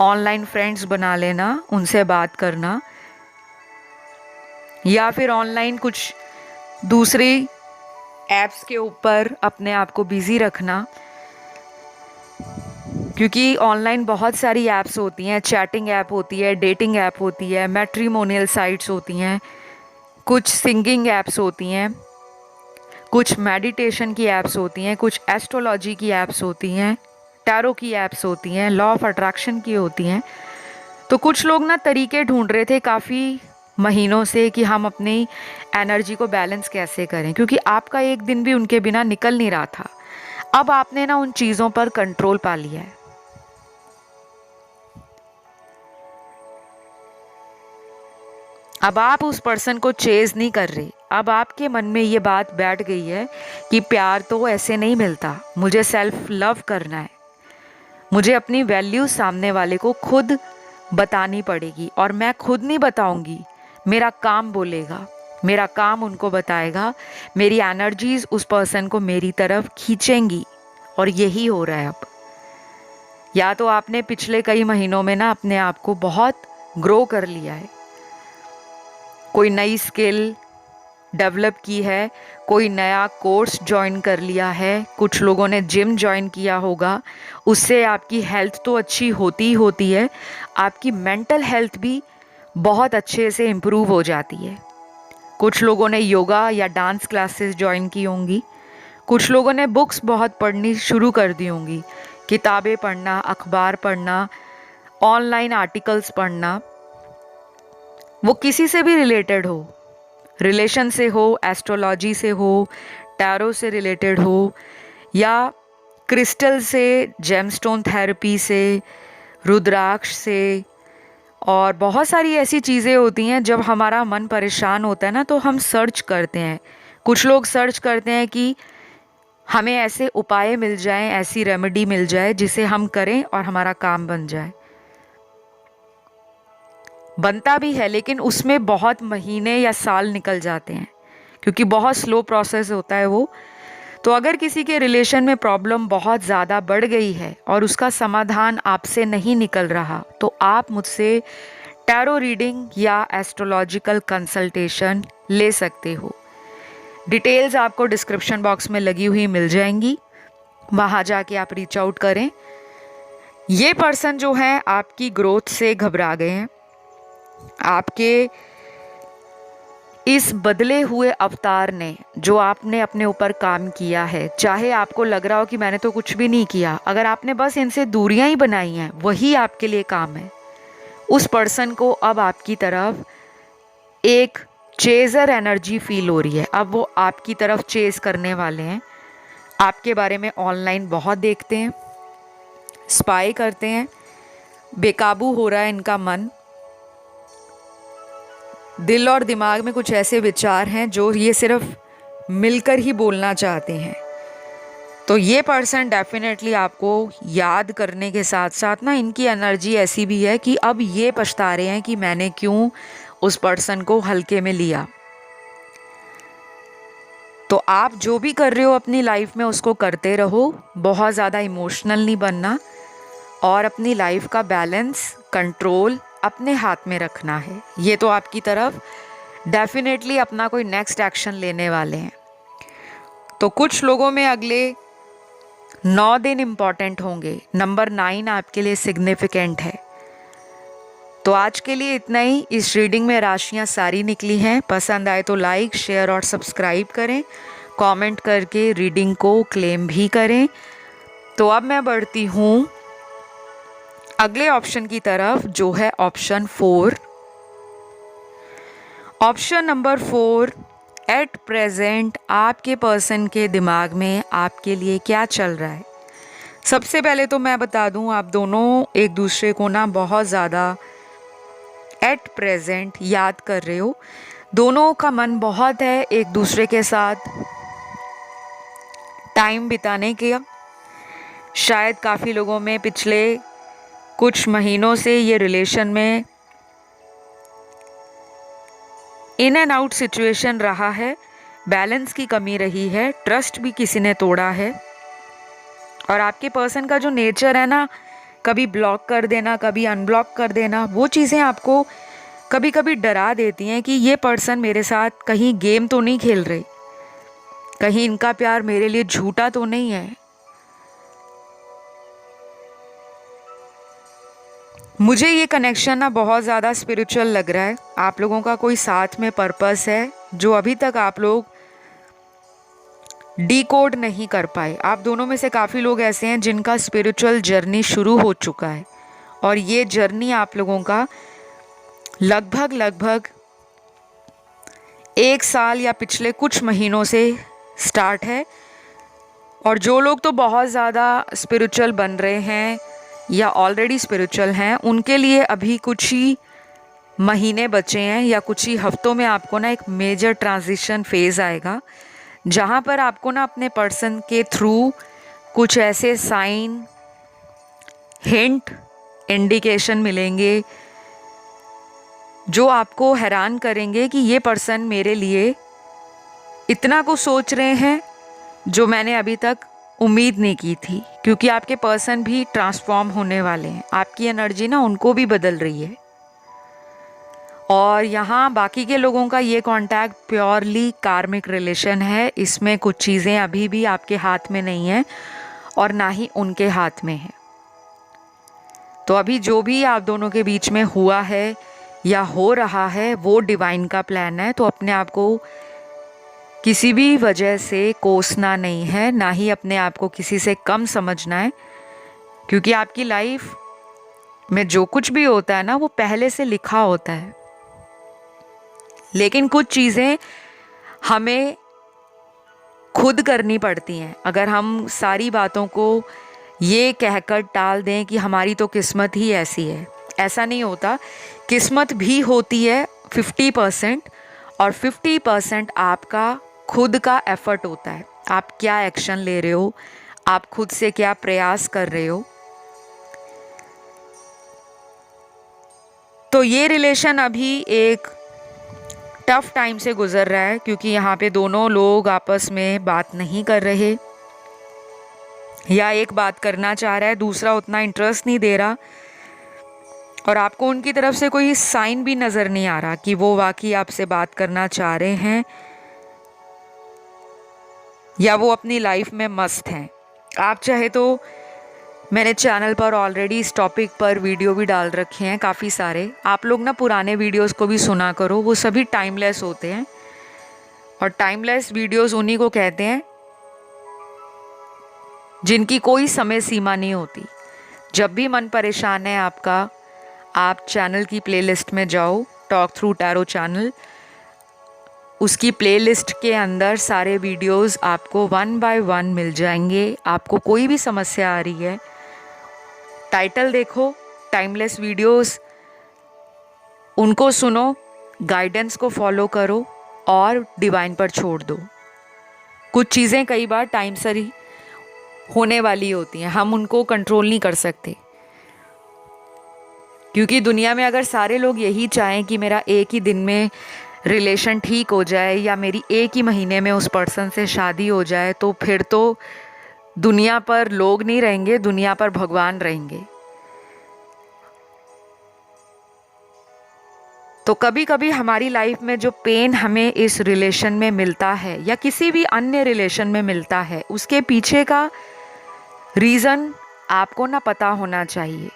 ऑनलाइन फ्रेंड्स बना लेना, उनसे बात करना, या फिर ऑनलाइन कुछ दूसरी ऐप्स के ऊपर अपने आप को बिजी रखना, क्योंकि ऑनलाइन बहुत सारी ऐप्स होती हैं, चैटिंग ऐप होती है, डेटिंग ऐप होती है, मैट्रिमोनियल साइट्स होती हैं, कुछ सिंगिंग ऐप्स होती हैं, कुछ मेडिटेशन की ऐप्स होती हैं, कुछ एस्ट्रोलॉजी की ऐप्स होती हैं, टैरो की ऐप्स होती हैं, लॉ ऑफ अट्रैक्शन की होती हैं। तो कुछ लोग ना तरीके ढूंढ रहे थे काफ़ी महीनों से कि हम अपनी एनर्जी को बैलेंस कैसे करें, क्योंकि आपका एक दिन भी उनके बिना निकल नहीं रहा था। अब आपने ना उन चीज़ों पर कंट्रोल पा लिया है। अब आप उस पर्सन को चेज नहीं कर रहे। अब आपके मन में ये बात बैठ गई है कि प्यार तो ऐसे नहीं मिलता, मुझे सेल्फ लव करना है, मुझे अपनी वैल्यू सामने वाले को खुद बतानी पड़ेगी, और मैं खुद नहीं बताऊंगी, मेरा काम बोलेगा, मेरा काम उनको बताएगा, मेरी एनर्जीज उस पर्सन को मेरी तरफ खींचेंगी। और यही हो रहा है अब। या तो आपने पिछले कई महीनों में ना अपने आप को बहुत ग्रो कर लिया है, कोई नई स्किल डेवलप की है, कोई नया कोर्स ज्वाइन कर लिया है, कुछ लोगों ने जिम ज्वाइन किया होगा, उससे आपकी हेल्थ तो अच्छी होती ही होती है, आपकी मेंटल हेल्थ भी बहुत अच्छे से इम्प्रूव हो जाती है। कुछ लोगों ने योगा या डांस क्लासेस ज्वाइन की होंगी, कुछ लोगों ने बुक्स बहुत पढ़नी शुरू कर दी होंगी, किताबें पढ़ना, अखबार पढ़ना, ऑनलाइन आर्टिकल्स पढ़ना, वो किसी से भी रिलेटेड हो, रिलेशन से हो, एस्ट्रोलॉजी से हो, टैरो से रिलेटेड हो, या क्रिस्टल से, जेमस्टोन थेरेपी से, रुद्राक्ष से, और बहुत सारी ऐसी चीज़ें होती हैं। जब हमारा मन परेशान होता है ना तो हम सर्च करते हैं। कुछ लोग सर्च करते हैं कि हमें ऐसे उपाय मिल जाएं, ऐसी रेमेडी मिल जाए जिसे हम करें और हमारा काम बन जाए। बनता भी है, लेकिन उसमें बहुत महीने या साल निकल जाते हैं, क्योंकि बहुत स्लो प्रोसेस होता है वो। तो अगर किसी के रिलेशन में प्रॉब्लम बहुत ज़्यादा बढ़ गई है और उसका समाधान आपसे नहीं निकल रहा, तो आप मुझसे टैरो रीडिंग या एस्ट्रोलॉजिकल कंसल्टेशन ले सकते हो। डिटेल्स आपको डिस्क्रिप्शन बॉक्स में लगी हुई मिल जाएंगी, वहाँ जाके आप रीच आउट करें। ये पर्सन जो है आपकी ग्रोथ से घबरा गए हैं, आपके इस बदले हुए अवतार ने, जो आपने अपने ऊपर काम किया है, चाहे आपको लग रहा हो कि मैंने तो कुछ भी नहीं किया, अगर आपने बस इनसे दूरियां ही बनाई हैं, वही आपके लिए काम है। उस पर्सन को अब आपकी तरफ एक चेजर एनर्जी फील हो रही है। अब वो आपकी तरफ चेज करने वाले हैं, आपके बारे में ऑनलाइन बहुत देखते हैं, स्पाई करते हैं, बेकाबू हो रहा है इनका मन। दिल और दिमाग में कुछ ऐसे विचार हैं जो ये सिर्फ मिलकर ही बोलना चाहते हैं। तो ये पर्सन डेफिनेटली आपको याद करने के साथ साथ ना, इनकी एनर्जी ऐसी भी है कि अब ये पछता रहे हैं कि मैंने क्यों उस पर्सन को हल्के में लिया। तो आप जो भी कर रहे हो अपनी लाइफ में उसको करते रहो, बहुत ज़्यादा इमोशनल नहीं बनना और अपनी लाइफ का बैलेंस, कंट्रोल अपने हाथ में रखना है। ये तो आपकी तरफ डेफिनेटली अपना कोई नेक्स्ट एक्शन लेने वाले हैं। तो कुछ लोगों में अगले 9 दिन इम्पॉर्टेंट होंगे। नंबर 9 आपके लिए सिग्निफिकेंट है। तो आज के लिए इतना ही। इस रीडिंग में राशियां सारी निकली हैं। पसंद आए तो लाइक, शेयर और सब्सक्राइब करें। कमेंट करके रीडिंग को क्लेम भी करें। तो अब मैं बढ़ती हूँ अगले ऑप्शन की तरफ, जो है option 4। Option number 4, at present आपके पर्सन के दिमाग में आपके लिए क्या चल रहा है। सबसे पहले तो मैं बता दूं, आप दोनों एक दूसरे को ना बहुत ज़्यादा एट प्रेजेंट याद कर रहे हो। दोनों का मन बहुत है एक दूसरे के साथ टाइम बिताने के। शायद काफ़ी लोगों में पिछले कुछ महीनों से ये रिलेशन में इन एंड आउट सिचुएशन रहा है, बैलेंस की कमी रही है, ट्रस्ट भी किसी ने तोड़ा है। और आपके पर्सन का जो नेचर है ना, कभी ब्लॉक कर देना, कभी अनब्लॉक कर देना, वो चीज़ें आपको कभी कभी डरा देती हैं कि ये पर्सन मेरे साथ कहीं गेम तो नहीं खेल रहे, कहीं इनका प्यार मेरे लिए झूठा तो नहीं है। मुझे ये कनेक्शन ना बहुत ज़्यादा स्पिरिचुअल लग रहा है। आप लोगों का कोई साथ में पर्पस है जो अभी तक आप लोग डीकोड नहीं कर पाए। आप दोनों में से काफ़ी लोग ऐसे हैं जिनका स्पिरिचुअल जर्नी शुरू हो चुका है और ये जर्नी आप लोगों का लगभग 1 साल या पिछले कुछ महीनों से स्टार्ट है। और जो लोग तो बहुत ज़्यादा स्पिरिचुअल बन रहे हैं या ऑलरेडी स्पिरिचुअल हैं, उनके लिए अभी कुछ ही महीने बचे हैं या कुछ ही हफ्तों में आपको ना एक मेजर ट्रांजिशन फेज़ आएगा, जहाँ पर आपको ना अपने पर्सन के थ्रू कुछ ऐसे साइन, हिंट, इंडिकेशन मिलेंगे जो आपको हैरान करेंगे कि ये पर्सन मेरे लिए इतना कुछ सोच रहे हैं जो मैंने अभी तक उम्मीद नहीं की थी। क्योंकि आपके पर्सन भी ट्रांसफॉर्म होने वाले हैं, आपकी एनर्जी ना उनको भी बदल रही है। और यहाँ बाकी के लोगों का ये कांटेक्ट प्योरली कार्मिक रिलेशन है। इसमें कुछ चीज़ें अभी भी आपके हाथ में नहीं है और ना ही उनके हाथ में है। तो अभी जो भी आप दोनों के बीच में हुआ है या हो रहा है वो डिवाइन का प्लान है। तो अपने आप को किसी भी वजह से कोसना नहीं है, ना ही अपने आप को किसी से कम समझना है। क्योंकि आपकी लाइफ में जो कुछ भी होता है ना, वो पहले से लिखा होता है। लेकिन कुछ चीज़ें हमें खुद करनी पड़ती हैं। अगर हम सारी बातों को ये कहकर टाल दें कि हमारी तो किस्मत ही ऐसी है, ऐसा नहीं होता। किस्मत भी होती है 50% और 50% आपका खुद का एफर्ट होता है। आप क्या एक्शन ले रहे हो, आप खुद से क्या प्रयास कर रहे हो। तो ये रिलेशन अभी एक टफ टाइम से गुजर रहा है, क्योंकि यहाँ पे दोनों लोग आपस में बात नहीं कर रहे, या एक बात करना चाह रहा है, दूसरा उतना इंटरेस्ट नहीं दे रहा। और आपको उनकी तरफ से कोई साइन भी नज़र नहीं आ रहा कि वो वाकई आपसे बात करना चाह रहे हैं या वो अपनी लाइफ में मस्त हैं। आप चाहे तो मैंने चैनल पर ऑलरेडी इस टॉपिक पर वीडियो भी डाल रखे हैं काफ़ी सारे। आप लोग ना पुराने वीडियोस को भी सुना करो, वो सभी टाइमलेस होते हैं। और टाइमलेस वीडियोस उन्हीं को कहते हैं जिनकी कोई समय सीमा नहीं होती। जब भी मन परेशान है आपका, आप चैनल की प्लेलिस्ट में जाओ, टॉक थ्रू टैरो चैनल, उसकी प्लेलिस्ट के अंदर सारे वीडियोस आपको 1 बाय 1 मिल जाएंगे। आपको कोई भी समस्या आ रही है, टाइटल देखो, टाइमलेस वीडियोस, उनको सुनो, गाइडेंस को फॉलो करो और डिवाइन पर छोड़ दो। कुछ चीज़ें कई बार टाइम से ही होने वाली होती हैं, हम उनको कंट्रोल नहीं कर सकते, क्योंकि दुनिया में अगर सारे लोग यही चाहें कि मेरा एक ही दिन में रिलेशन ठीक हो जाए या मेरी एक ही महीने में उस पर्सन से शादी हो जाए, तो फिर तो दुनिया पर लोग नहीं रहेंगे, दुनिया पर भगवान रहेंगे। तो कभी कभी हमारी लाइफ में जो पेन हमें इस रिलेशन में मिलता है या किसी भी अन्य रिलेशन में मिलता है, उसके पीछे का रीज़न आपको ना पता होना चाहिए।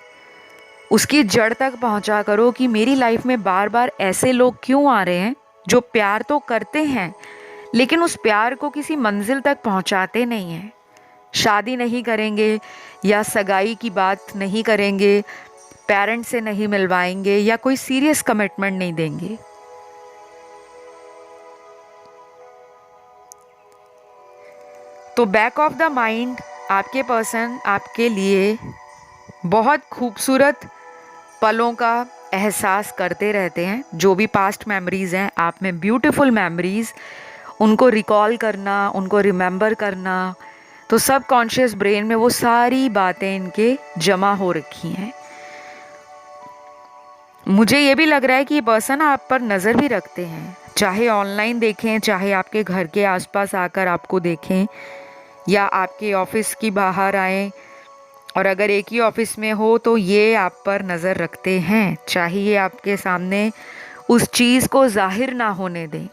उसकी जड़ तक पहुंचा करो कि मेरी लाइफ में बार बार ऐसे लोग क्यों आ रहे हैं जो प्यार तो करते हैं लेकिन उस प्यार को किसी मंजिल तक पहुंचाते नहीं हैं। शादी नहीं करेंगे या सगाई की बात नहीं करेंगे, पेरेंट्स से नहीं मिलवाएंगे या कोई सीरियस कमिटमेंट नहीं देंगे। तो बैक ऑफ द माइंड आपके पर्सन आपके लिए बहुत खूबसूरत पलों का एहसास करते रहते हैं। जो भी पास्ट मेमोरीज़ हैं आप में, ब्यूटीफुल मेमोरीज़, उनको रिकॉल करना, उनको रिमेंबर करना, तो सब कॉन्शियस ब्रेन में वो सारी बातें इनके जमा हो रखी हैं। मुझे ये भी लग रहा है कि ये पर्सन आप पर नज़र भी रखते हैं, चाहे ऑनलाइन देखें, चाहे आपके घर के आसपास आकर आपको देखें या आपके ऑफिस की बाहर आएँ, और अगर एक ही ऑफिस में हो तो ये आप पर नज़र रखते हैं। चाहे ये आपके सामने उस चीज़ को जाहिर ना होने दें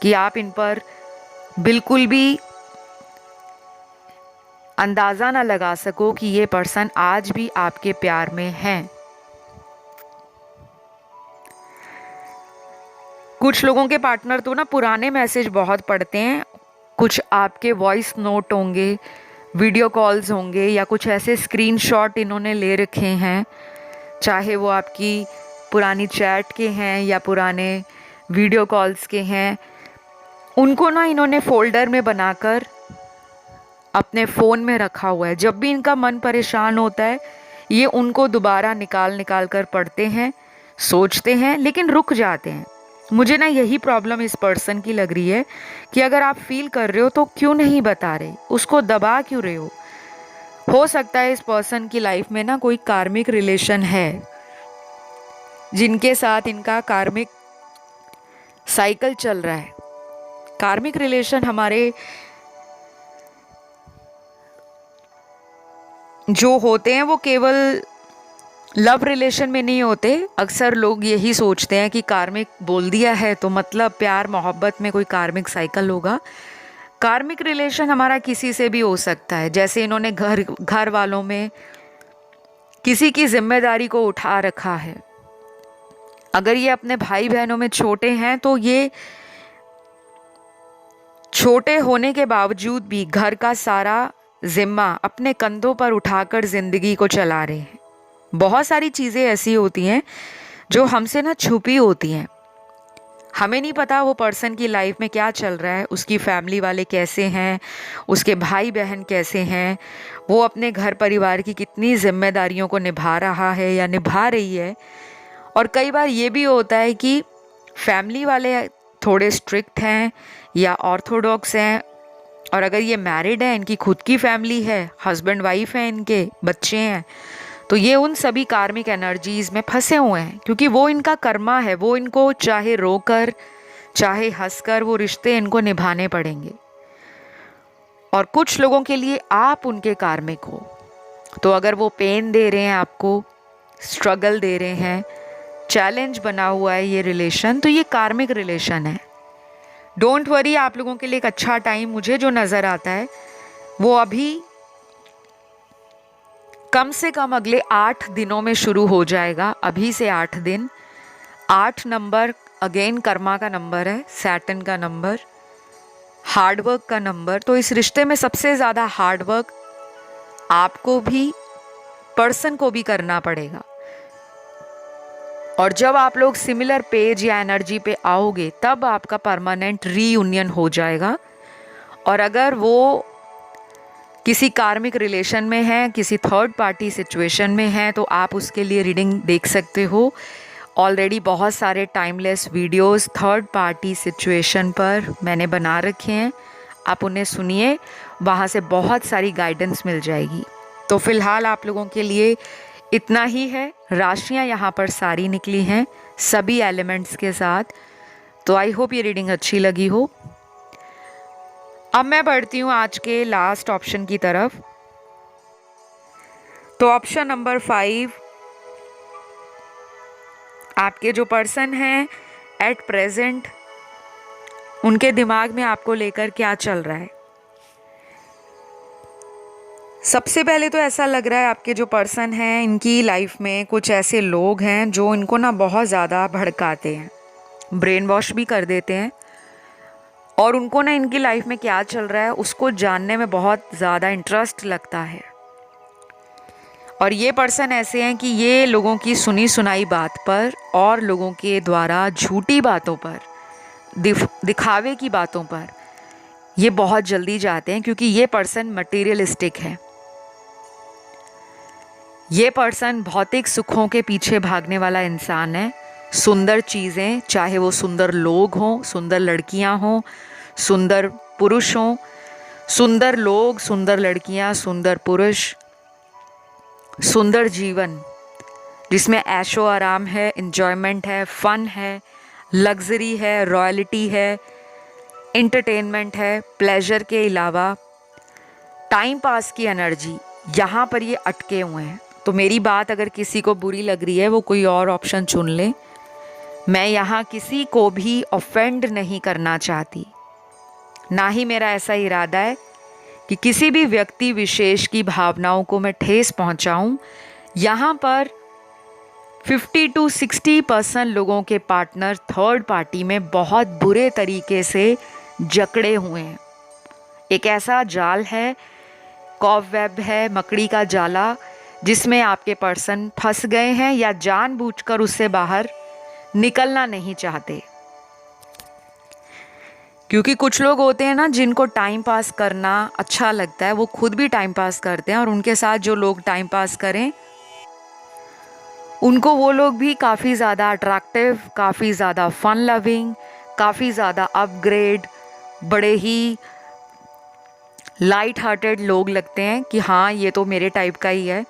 कि आप इन पर बिल्कुल भी अंदाज़ा ना लगा सको कि ये पर्सन आज भी आपके प्यार में हैं। कुछ लोगों के पार्टनर तो ना पुराने मैसेज बहुत पढ़ते हैं, कुछ आपके वॉइस नोट होंगे, वीडियो कॉल्स होंगे या कुछ ऐसे स्क्रीनशॉट इन्होंने ले रखे हैं, चाहे वो आपकी पुरानी चैट के हैं या पुराने वीडियो कॉल्स के हैं। उनको ना इन्होंने फ़ोल्डर में बनाकर अपने फ़ोन में रखा हुआ है। जब भी इनका मन परेशान होता है ये उनको दोबारा निकाल कर पढ़ते हैं, सोचते हैं, लेकिन रुक जाते हैं। मुझे ना यही प्रॉब्लम इस पर्सन की लग रही है कि अगर आप फील कर रहे हो तो क्यों नहीं बता रहे, उसको दबा क्यों रहे हो सकता है इस पर्सन की लाइफ में ना कोई कार्मिक रिलेशन है जिनके साथ इनका कार्मिक साइकिल चल रहा है। कार्मिक रिलेशन हमारे जो होते हैं वो केवल लव रिलेशन में नहीं होते। अक्सर लोग यही सोचते हैं कि कार्मिक बोल दिया है तो मतलब प्यार मोहब्बत में कोई कार्मिक साइकिल होगा। कार्मिक रिलेशन हमारा किसी से भी हो सकता है। जैसे इन्होंने घर वालों में किसी की जिम्मेदारी को उठा रखा है। अगर ये अपने भाई बहनों में छोटे हैं तो ये छोटे होने के बावजूद भी घर का सारा जिम्मा अपने कंधों पर उठाकर ज़िंदगी को चला रहे हैं। बहुत सारी चीज़ें ऐसी होती हैं जो हमसे ना छुपी होती हैं, हमें नहीं पता वो पर्सन की लाइफ में क्या चल रहा है, उसकी फैमिली वाले कैसे हैं, उसके भाई बहन कैसे हैं, वो अपने घर परिवार की कितनी जिम्मेदारियों को निभा रहा है या निभा रही है। और कई बार ये भी होता है कि फैमिली वाले थोड़े स्ट्रिक्ट हैं या ऑर्थोडॉक्स हैं, और अगर ये मैरिड है, इनकी खुद की फैमिली है, हस्बैंड वाइफ है, इनके बच्चे हैं, तो ये उन सभी कार्मिक एनर्जीज़ में फंसे हुए हैं, क्योंकि वो इनका कर्मा है। वो इनको चाहे रोकर चाहे हंसकर वो रिश्ते इनको निभाने पड़ेंगे। और कुछ लोगों के लिए आप उनके कार्मिक हो, तो अगर वो पेन दे रहे हैं आपको, स्ट्रगल दे रहे हैं, चैलेंज बना हुआ है ये रिलेशन, तो ये कार्मिक रिलेशन है। डोंट वरी, आप लोगों के लिए एक अच्छा टाइम मुझे जो नज़र आता है वो अभी कम से कम अगले 8 दिनों में शुरू हो जाएगा। अभी से 8 दिन। 8 नंबर अगेन कर्मा का नंबर है, सैटर्न का नंबर, हार्डवर्क का नंबर। तो इस रिश्ते में सबसे ज़्यादा हार्डवर्क आपको भी, पर्सन को भी करना पड़ेगा। और जब आप लोग सिमिलर पेज या एनर्जी पे आओगे तब आपका परमानेंट रीयूनियन हो जाएगा। और अगर वो किसी कार्मिक रिलेशन में है, किसी थर्ड पार्टी सिचुएशन में है, तो आप उसके लिए रीडिंग देख सकते हो। ऑलरेडी बहुत सारे timeless videos third party situation पर मैंने बना रखे हैं, आप उन्हें सुनिए, वहाँ से बहुत सारी गाइडेंस मिल जाएगी। तो फिलहाल आप लोगों के लिए इतना ही है। राशियाँ यहाँ पर सारी निकली हैं सभी एलिमेंट्स के साथ। तो आई होप ये रीडिंग अच्छी लगी हो। अब मैं बढ़ती हूँ आज के लास्ट ऑप्शन की तरफ। तो ऑप्शन नंबर 5, आपके जो पर्सन हैं एट प्रेजेंट, उनके दिमाग में आपको लेकर क्या चल रहा है। सबसे पहले तो ऐसा लग रहा है आपके जो पर्सन हैं इनकी लाइफ में कुछ ऐसे लोग हैं जो इनको ना बहुत ज़्यादा भड़काते हैं, ब्रेन वॉश भी कर देते हैं, और उनको ना इनकी लाइफ में क्या चल रहा है उसको जानने में बहुत ज़्यादा इंटरेस्ट लगता है। और ये पर्सन ऐसे हैं कि ये लोगों की सुनी सुनाई बात पर और लोगों के द्वारा झूठी बातों पर, दिखावे की बातों पर ये बहुत जल्दी जाते हैं, क्योंकि ये पर्सन मटेरियलिस्टिक है। ये पर्सन भौतिक सुखों के पीछे भागने वाला इंसान है। सुंदर चीज़ें, चाहे वो सुंदर लोग हों, सुंदर लड़कियां हों, सुंदर पुरुष हों, सुंदर लोग, सुंदर लड़कियां, सुंदर पुरुष, सुंदर जीवन जिसमें ऐशो आराम है, एंजॉयमेंट है, फन है, लग्जरी है, रॉयल्टी है, एंटरटेनमेंट है, प्लेजर के अलावा टाइम पास की एनर्जी, यहाँ पर ये अटके हुए हैं। तो मेरी बात अगर किसी को बुरी लग रही है वो कोई और ऑप्शन चुन ले। मैं यहाँ किसी को भी ऑफेंड नहीं करना चाहती, ना ही मेरा ऐसा इरादा है कि किसी भी व्यक्ति विशेष की भावनाओं को मैं ठेस पहुँचाऊँ। यहाँ पर 50 to 60% लोगों के पार्टनर थर्ड पार्टी में बहुत बुरे तरीके से जकड़े हुए हैं। एक ऐसा जाल है, कॉबवेब है, मकड़ी का जाला, जिसमें आपके पर्सन फंस गए हैं या जानबूझकर उससे बाहर निकलना नहीं चाहते। क्योंकि कुछ लोग होते हैं ना जिनको टाइम पास करना अच्छा लगता है, वो खुद भी टाइम पास करते हैं और उनके साथ जो लोग टाइम पास करें उनको वो लोग भी काफ़ी ज़्यादा अट्रैक्टिव, काफ़ी ज़्यादा फन लविंग, काफ़ी ज़्यादा अपग्रेड, बड़े ही लाइट हार्टेड लोग लगते हैं कि हाँ ये तो मेरे टाइप का ही है।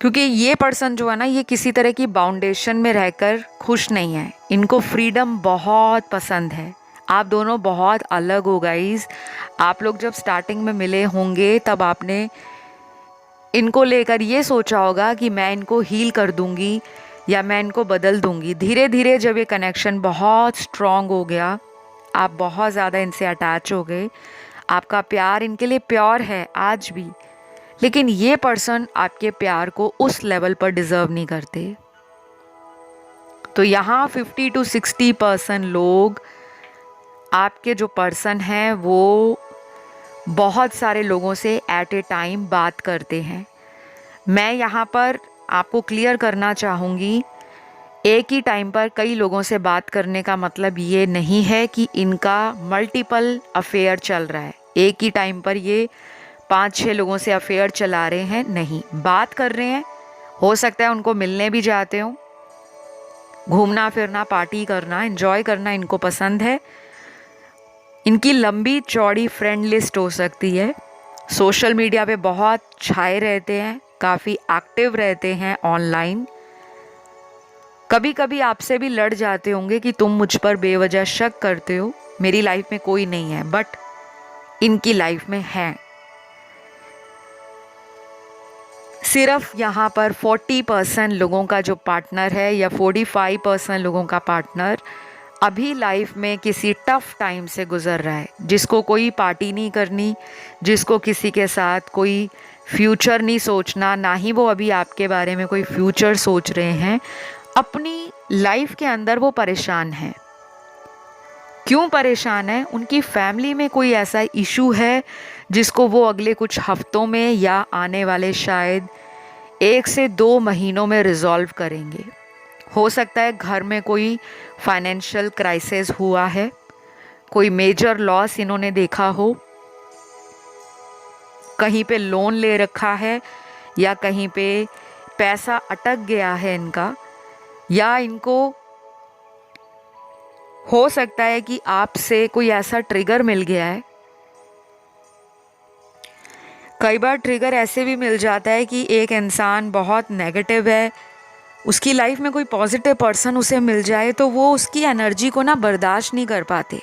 क्योंकि ये पर्सन जो है ना, ये किसी तरह की बाउंडेशन में रहकर खुश नहीं है, इनको फ्रीडम बहुत पसंद है। आप दोनों बहुत अलग हो गाइस। आप लोग जब स्टार्टिंग में मिले होंगे तब आपने इनको लेकर ये सोचा होगा कि मैं इनको हील कर दूंगी या मैं इनको बदल दूंगी। धीरे धीरे जब ये कनेक्शन बहुत स्ट्रॉन्ग हो गया, आप बहुत ज़्यादा इनसे अटैच हो गए, आपका प्यार इनके लिए प्योर है आज भी, लेकिन ये पर्सन आपके प्यार को उस लेवल पर डिज़र्व नहीं करते। तो यहाँ 50 to 60% लोग, आपके जो पर्सन हैं वो बहुत सारे लोगों से एट ए टाइम बात करते हैं। मैं यहाँ पर आपको क्लियर करना चाहूँगी, एक ही टाइम पर कई लोगों से बात करने का मतलब ये नहीं है कि इनका मल्टीपल अफेयर चल रहा है। एक ही टाइम पर ये 5-6 लोगों से अफेयर चला रहे हैं, नहीं, बात कर रहे हैं। हो सकता है उनको मिलने भी जाते हो, घूमना फिरना, पार्टी करना, एंजॉय करना इनको पसंद है। इनकी लंबी चौड़ी फ्रेंड लिस्ट हो सकती है। सोशल मीडिया पे बहुत छाए रहते हैं, काफ़ी एक्टिव रहते हैं ऑनलाइन। कभी कभी आपसे भी लड़ जाते होंगे कि तुम मुझ पर बेवजह शक करते हो, मेरी लाइफ में कोई नहीं है, बट इनकी लाइफ में है। सिर्फ यहाँ पर 40% लोगों का जो पार्टनर है या 45% लोगों का पार्टनर अभी लाइफ में किसी टफ टाइम से गुजर रहा है, जिसको कोई पार्टी नहीं करनी, जिसको किसी के साथ कोई फ्यूचर नहीं सोचना, ना ही वो अभी आपके बारे में कोई फ्यूचर सोच रहे हैं। अपनी लाइफ के अंदर वो परेशान हैं। क्यों परेशान है? उनकी फैमिली में कोई ऐसा इशू है जिसको वो अगले कुछ हफ्तों में या आने वाले शायद 1 से 2 महीनों में रिजॉल्व करेंगे। हो सकता है घर में कोई फाइनेंशियल क्राइसिस हुआ है, कोई मेजर लॉस इन्होंने देखा हो, कहीं पे लोन ले रखा है या कहीं पे पैसा अटक गया है इनका, या इनको हो सकता है कि आपसे कोई ऐसा ट्रिगर मिल गया है। कई बार ट्रिगर ऐसे भी मिल जाता है कि एक इंसान बहुत नेगेटिव है, उसकी लाइफ में कोई पॉजिटिव पर्सन उसे मिल जाए तो वो उसकी एनर्जी को ना बर्दाश्त नहीं कर पाते।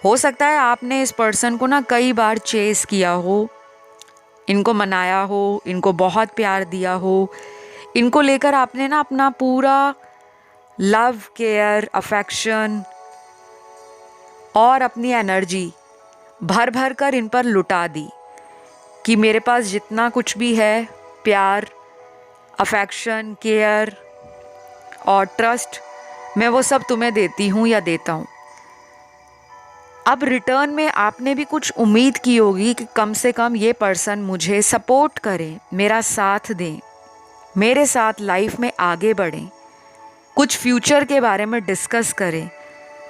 हो सकता है आपने इस पर्सन को ना कई बार चेस किया हो, इनको मनाया हो, इनको बहुत प्यार दिया हो, इनको लेकर आपने ना अपना पूरा लव, केयर, अफेक्शन और अपनी एनर्जी भर भर कर इन पर लुटा दी कि मेरे पास जितना कुछ भी है, प्यार, अफेक्शन, केयर और ट्रस्ट, मैं वो सब तुम्हें देती हूँ या देता हूँ। अब रिटर्न में आपने भी कुछ उम्मीद की होगी कि कम से कम ये पर्सन मुझे सपोर्ट करे, मेरा साथ दें, मेरे साथ लाइफ में आगे बढ़ें, कुछ फ्यूचर के बारे में डिस्कस करें,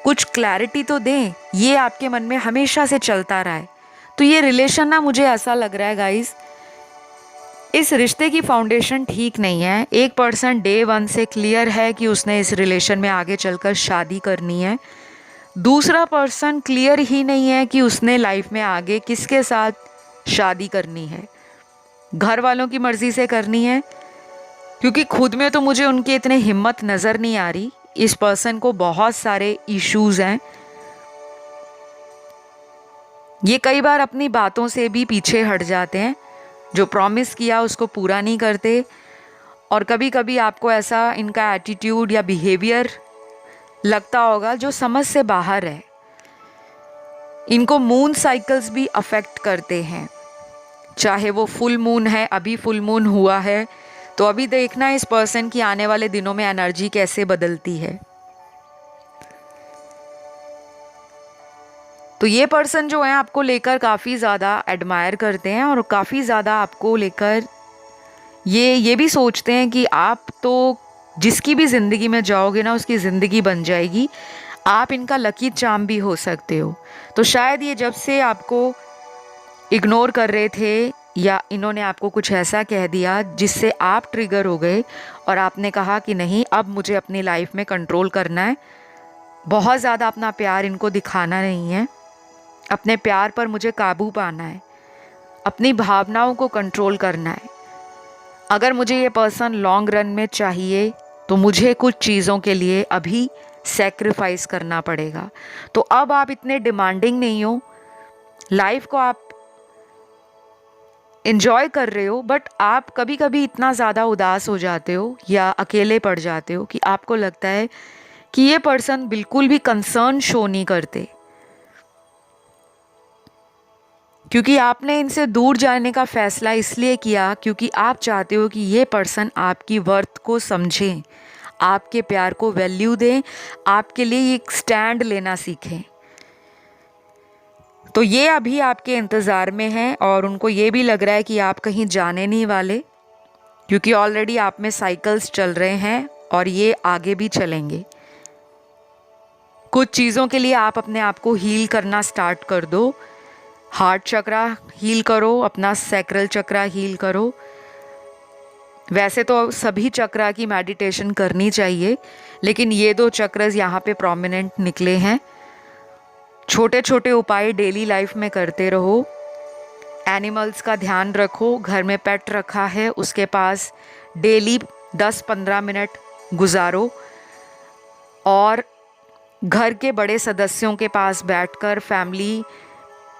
कुछ क्लैरिटी तो दें। ये आपके मन में हमेशा से चलता रहा है। तो ये रिलेशन ना, मुझे ऐसा लग रहा है गाइस, इस रिश्ते की फाउंडेशन ठीक नहीं है। एक पर्सन डे 1 से क्लियर है कि उसने इस रिलेशन में आगे चलकर शादी करनी है। दूसरा पर्सन क्लियर ही नहीं है कि उसने लाइफ में आगे किसके साथ शादी करनी है। घर वालों की मर्जी से करनी है, क्योंकि खुद में तो मुझे उनकी इतने हिम्मत नज़र नहीं आ रही। इस पर्सन को बहुत सारे इश्यूज हैं। ये कई बार अपनी बातों से भी पीछे हट जाते हैं, जो प्रॉमिस किया उसको पूरा नहीं करते। और कभी कभी आपको ऐसा इनका एटीट्यूड या बिहेवियर लगता होगा जो समझ से बाहर है। इनको मून साइकिल्स भी अफेक्ट करते हैं, चाहे वो फुल मून है, अभी फुल मून हुआ है तो अभी देखना इस पर्सन की आने वाले दिनों में एनर्जी कैसे बदलती है। तो ये पर्सन जो है आपको लेकर काफ़ी ज़्यादा एडमायर करते हैं और काफ़ी ज़्यादा आपको लेकर ये भी सोचते हैं कि आप तो जिसकी भी ज़िंदगी में जाओगे ना उसकी ज़िंदगी बन जाएगी, आप इनका लकी चार्म भी हो सकते हो। तो शायद ये जब से आपको इग्नोर कर रहे थे या इन्होंने आपको कुछ ऐसा कह दिया जिससे आप ट्रिगर हो गए और आपने कहा कि नहीं, अब मुझे अपनी लाइफ में कंट्रोल करना है, बहुत ज़्यादा अपना प्यार इनको दिखाना नहीं है, अपने प्यार पर मुझे काबू पाना है, अपनी भावनाओं को कंट्रोल करना है। अगर मुझे ये पर्सन लॉन्ग रन में चाहिए तो मुझे कुछ चीज़ों के लिए अभी सैक्रिफाइस करना पड़ेगा। तो अब आप इतने डिमांडिंग नहीं हो, लाइफ को आप एंजॉय कर रहे हो, बट आप कभी कभी इतना ज़्यादा उदास हो जाते हो या अकेले पड़ जाते हो कि आपको लगता है कि ये पर्सन बिल्कुल भी कंसर्न शो नहीं करते, क्योंकि आपने इनसे दूर जाने का फैसला इसलिए किया क्योंकि आप चाहते हो कि ये पर्सन आपकी वर्थ को समझें, आपके प्यार को वैल्यू दें, आपके लिए एक स्टैंड लेना सीखें। तो ये अभी आपके इंतज़ार में हैं और उनको ये भी लग रहा है कि आप कहीं जाने नहीं वाले, क्योंकि ऑलरेडी आप में साइकिल्स चल रहे हैं और ये आगे भी चलेंगे। कुछ चीज़ों के लिए आप अपने आप को हील करना स्टार्ट कर दो। हार्ट चक्रा हील करो, अपना सैक्रल चक्रा हील करो। वैसे तो सभी चक्रा की मेडिटेशन करनी चाहिए, लेकिन ये 2 चक्रस यहाँ पे प्रोमिनेंट निकले हैं। छोटे छोटे उपाय डेली लाइफ में करते रहो। एनिमल्स का ध्यान रखो, घर में पेट रखा है उसके पास डेली 10-15 मिनट गुजारो और घर के बड़े सदस्यों के पास बैठकर फैमिली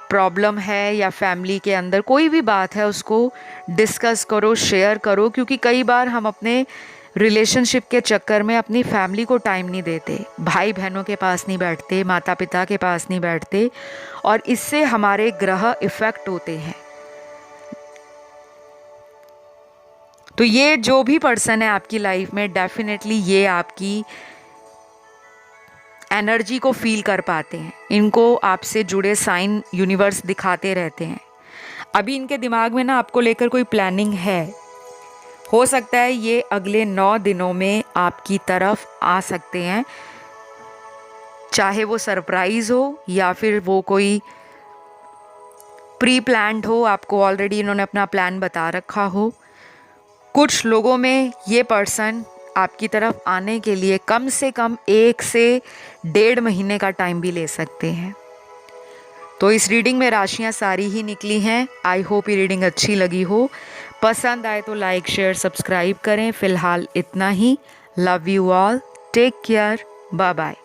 प्रॉब्लम है या फैमिली के अंदर कोई भी बात है उसको डिस्कस करो, शेयर करो, क्योंकि कई बार हम अपने रिलेशनशिप के चक्कर में अपनी फैमिली को टाइम नहीं देते, भाई बहनों के पास नहीं बैठते, माता पिता के पास नहीं बैठते और इससे हमारे ग्रह इफेक्ट होते हैं। तो ये जो भी पर्सन है आपकी लाइफ में, डेफिनेटली ये आपकी एनर्जी को फील कर पाते हैं। इनको आपसे जुड़े साइन यूनिवर्स दिखाते रहते हैं। अभी इनके दिमाग में ना आपको लेकर कोई प्लानिंग है। हो सकता है ये अगले 9 दिनों में आपकी तरफ आ सकते हैं, चाहे वो सरप्राइज हो या फिर वो कोई प्री प्लान्ड हो, आपको ऑलरेडी इन्होंने अपना प्लान बता रखा हो। कुछ लोगों में ये पर्सन आपकी तरफ आने के लिए कम से कम 1 से 1.5 महीने का टाइम भी ले सकते हैं। तो इस रीडिंग में राशियां सारी ही निकली हैं। आई होप ये रीडिंग अच्छी लगी हो। पसंद आए तो लाइक शेयर सब्सक्राइब करें। फिलहाल इतना ही। Love you all, take care, bye bye.